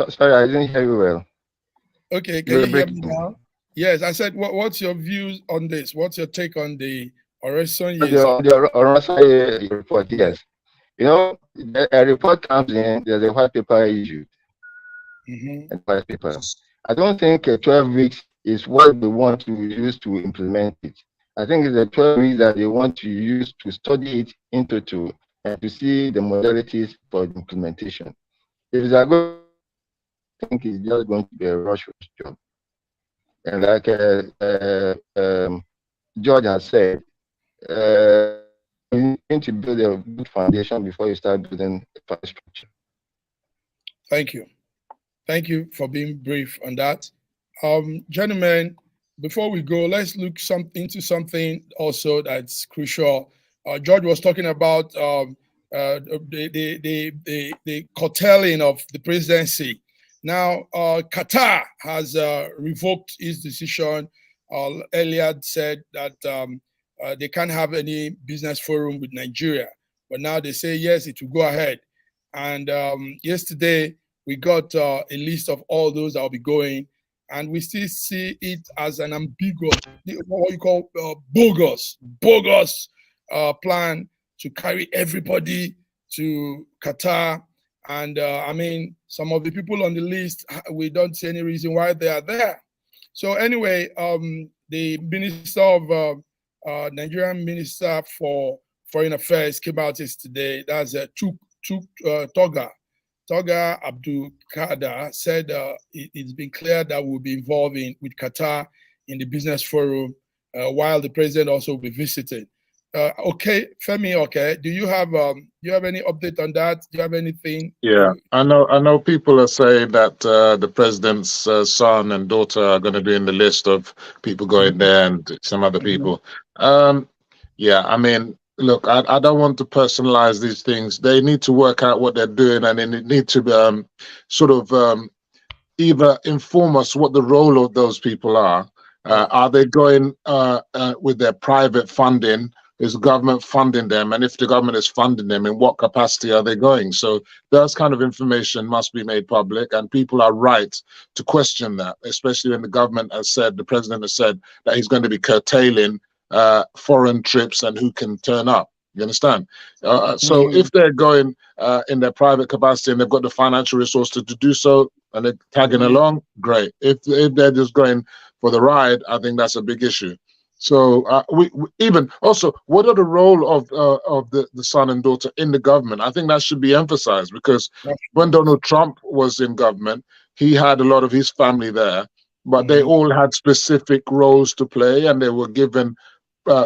S3: Sorry, I didn't hear you well.
S1: Okay, can you hear me now? Yes, I said, what's your views on this? What's your take on the Oronsaye?
S3: The Oronsaye report, yes. A report comes in, there's a white paper issued. And white paper. I don't think 12 weeks is what we want to use to implement it. I think it's the 12 weeks that they want to use to study it into two and to see the modalities for the implementation. If it's a good, I think it's just going to be a rush job. And like George has said, you need to build a good foundation before you start building a structure.
S1: Thank you. Thank you for being brief on that. Gentlemen, before we go, let's look into something also that's crucial. George was talking about the curtailing of the presidency. Now, Qatar has revoked its decision. Earlier said that they can't have any business forum with Nigeria, but now they say yes, it will go ahead. And yesterday we got a list of all those that will be going, and we still see it as an ambiguous, what you call bogus plan to carry everybody to Qatar. And I mean, some of the people on the list, we don't see any reason why they are there. So anyway, the minister of Nigerian Minister for Foreign Affairs came out yesterday. That's Toga Abdul Kader said it's been clear that we'll be involving with Qatar in the business forum while the president also will be visiting. Okay, Femi. Okay, do you have any update on that? Do you have anything?
S4: Yeah, I know. People are saying that the president's son and daughter are going to be in the list of people going there, and some other people. Yeah, I mean, look, I don't want to personalize these things. They need to work out what they're doing, and they need to either inform us what the role of those people are. Are they going with their private funding? Is the government funding them? And if the government is funding them, in what capacity are they going? So that kind of information must be made public, and people are right to question that, especially when the government has said, the president has said that he's going to be curtailing foreign trips and who can turn up. You understand? So if they're going in their private capacity and they've got the financial resources to do so, and they're tagging along, great. If they're just going for the ride, I think that's a big issue. So we even also, what are the role of the son and daughter in the government? I think that should be emphasized, because when Donald Trump was in government, he had a lot of his family there, but they all had specific roles to play, and they were given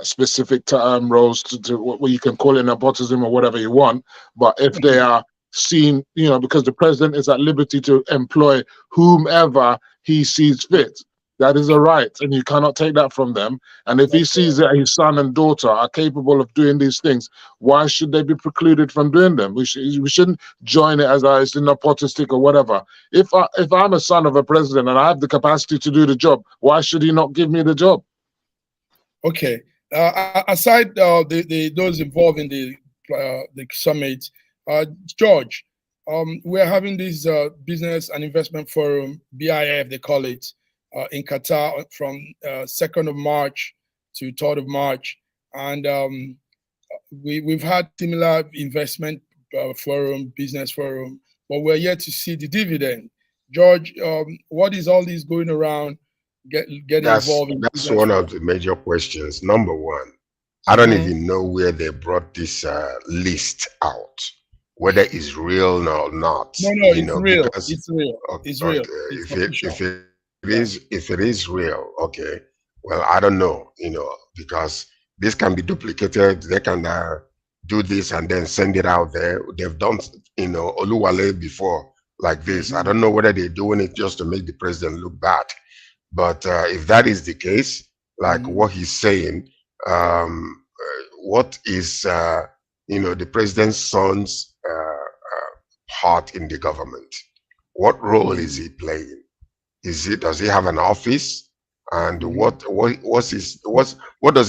S4: specific roles to what you can call it nepotism or whatever you want. But if they are seen, because the president is at liberty to employ whomever he sees fit. That is a right, and you cannot take that from them. And if he sees that his son and daughter are capable of doing these things, why should they be precluded from doing them? We shouldn't join it as it's nepotistic or whatever. If I'm a son of a president and I have the capacity to do the job, why should he not give me the job?
S1: Okay. Aside those involved in the summit, George, we're having this business and investment forum, BIF they call it, in Qatar from 2nd of March to 3rd of March, and we've had similar investment forum, business forum, but we're yet to see the dividend. George, what is all this going around? Getting involved in
S2: that's one of the major questions. Number one, I don't even know where they brought this list out, whether it's real or not.
S1: No, it's real. It's real. It's real.
S2: If it is real, okay. Well, I don't know, because this can be duplicated. They can do this and then send it out there. They've done, Oluwale before like this. I don't know whether they're doing it just to make the president look bad. But if that is the case, like what he's saying, what is, the president's son's part in the government? What role is he playing? Does he have an office? And what does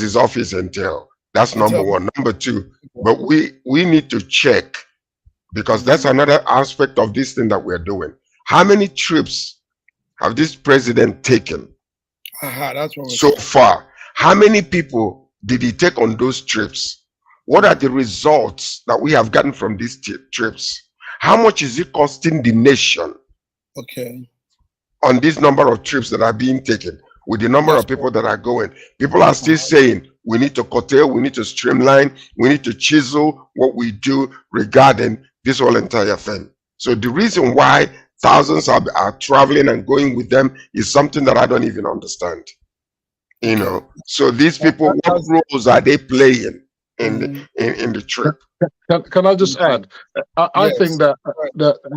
S2: his office entail? That's number one. Number two, but we need to check, because that's another aspect of this thing that we're doing. How many trips have this president taken
S1: that's what
S2: so far? How many people did he take on those trips? What are the results that we have gotten from these trips? How much is it costing the nation?
S1: Okay.
S2: On this number of trips that are being taken, with the number of people that are going, people are still saying we need to curtail, we need to streamline, we need to chisel what we do regarding this whole entire thing. So the reason why thousands are traveling and going with them is something that I don't even understand. So these people, what roles are they playing in the trip?
S4: Can I just add? I think that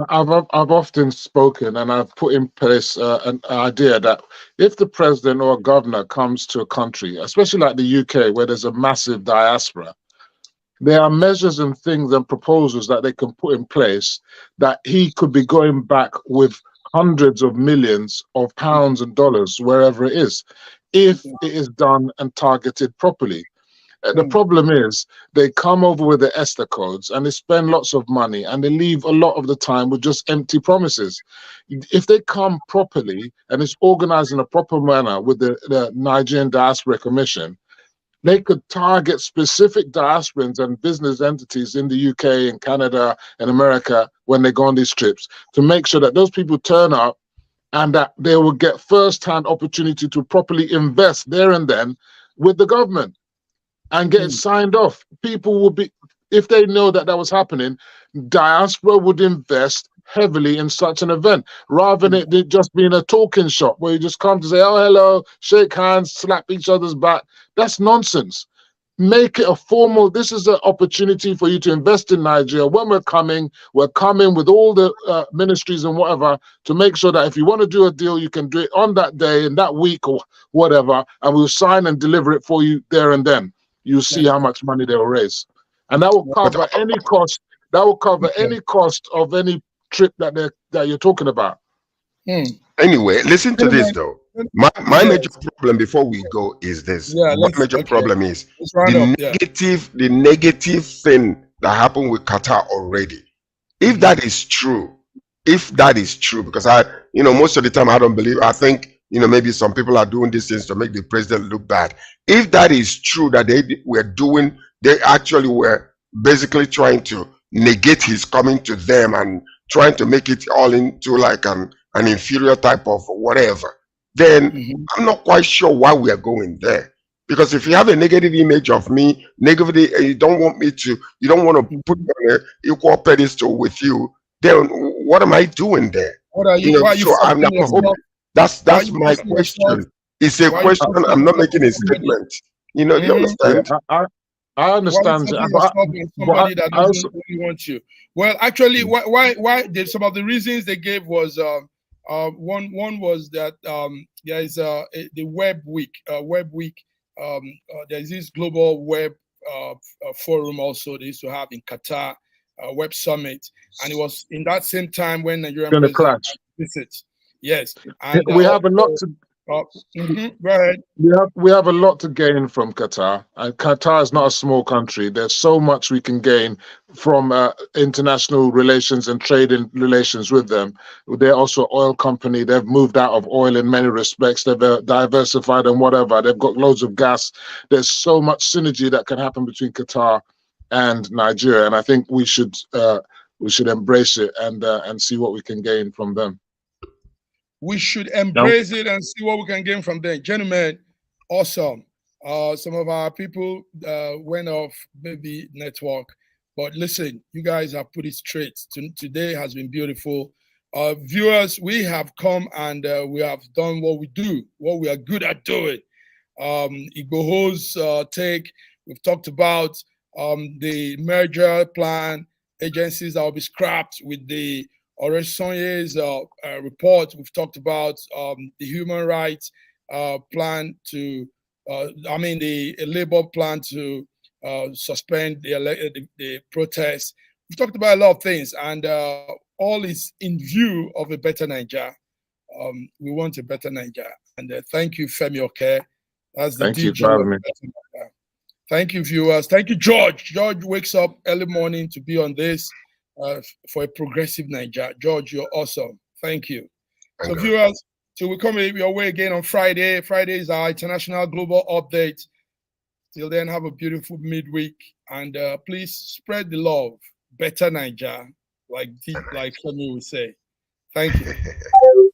S4: I've often spoken and I've put in place an idea that if the president or a governor comes to a country, especially like the UK, where there's a massive diaspora, there are measures and things and proposals that they can put in place that he could be going back with hundreds of millions of pounds and dollars wherever it is, if it is done and targeted properly. The problem is they come over with the ESTA codes and they spend lots of money and they leave a lot of the time with just empty promises. If they come properly and it's organized in a proper manner with the Nigerian Diaspora Commission, they could target specific diasporans and business entities in the UK and Canada and America when they go on these trips to make sure that those people turn up and that they will get first-hand opportunity to properly invest there and then with the government and get it signed off. People will be, if they know that that was happening, diaspora would invest heavily in such an event, rather than it just being a talking shop where you just come to say, oh, hello, shake hands, slap each other's back. That's nonsense. Make it a formal, this is an opportunity for you to invest in Nigeria. When we're coming with all the ministries and whatever to make sure that if you want to do a deal, you can do it on that day and that week or whatever, and we'll sign and deliver it for you there and then. You'll see how much money they will raise. And that will cover any cost. That will cover any cost of any trip that you're talking about.
S2: Anyway, listen to this though. My major problem before we go is this. My major problem is the negative thing that happened with Qatar already. If that is true, because most of the time I don't believe, I think, maybe some people are doing these things to make the president look bad. If that is true that they actually were basically trying to negate his coming to them and trying to make it all into like an inferior type of whatever, then I'm not quite sure why we are going there. Because if you have a negative image of me, you don't want to put me on an equal pedestal with you, then what am I doing there?
S1: What are you?
S2: That's my question. It's a question. I'm not making a statement. You understand?
S4: I understand,
S1: inserting
S4: but
S1: yourself in somebody that
S4: I
S1: doesn't
S4: also,
S1: really want you? Well, actually, why some of the reasons they gave was one was that there is the Web Week. There's this global web forum also they used to have in Qatar, Web Summit, and it was in that same time when Nigerian
S4: going to
S1: president
S4: clash.
S1: visits. Yes, and
S4: We have a lot to.
S1: go ahead.
S4: We have a lot to gain from Qatar, and Qatar is not a small country. There's so much we can gain from international relations and trading relations with them. They're also an oil company. They've moved out of oil in many respects. They've diversified and whatever. They've got loads of gas. There's so much synergy that can happen between Qatar and Nigeria, and I think we should embrace it and see what we can gain from them.
S1: We should embrace it and see what we can gain from them. Gentlemen, awesome. Some of our people went off maybe network, but listen, you guys have put it straight. Today has been beautiful. Viewers, we have come and we have done what we do, what we are good at doing. Igboho's take, we've talked about the merger plan, agencies that will be scrapped with the Oronsaye's report. We've talked about the human rights plan to, the labor plan to suspend the protests. We've talked about a lot of things, and all is in view of a better Nigeria. We want a better Nigeria. And thank you, Femi Oke. That's the DJ.
S4: You for having me.
S1: Thank you, viewers. Thank you, George. George wakes up early morning to be on this. For a progressive Nigeria. George, you're awesome. Thank you. So viewers, till we come your way again on Friday. Friday is our international global update. Till then, have a beautiful midweek. And please spread the love. Better Nigeria, like Femi would say. Thank you.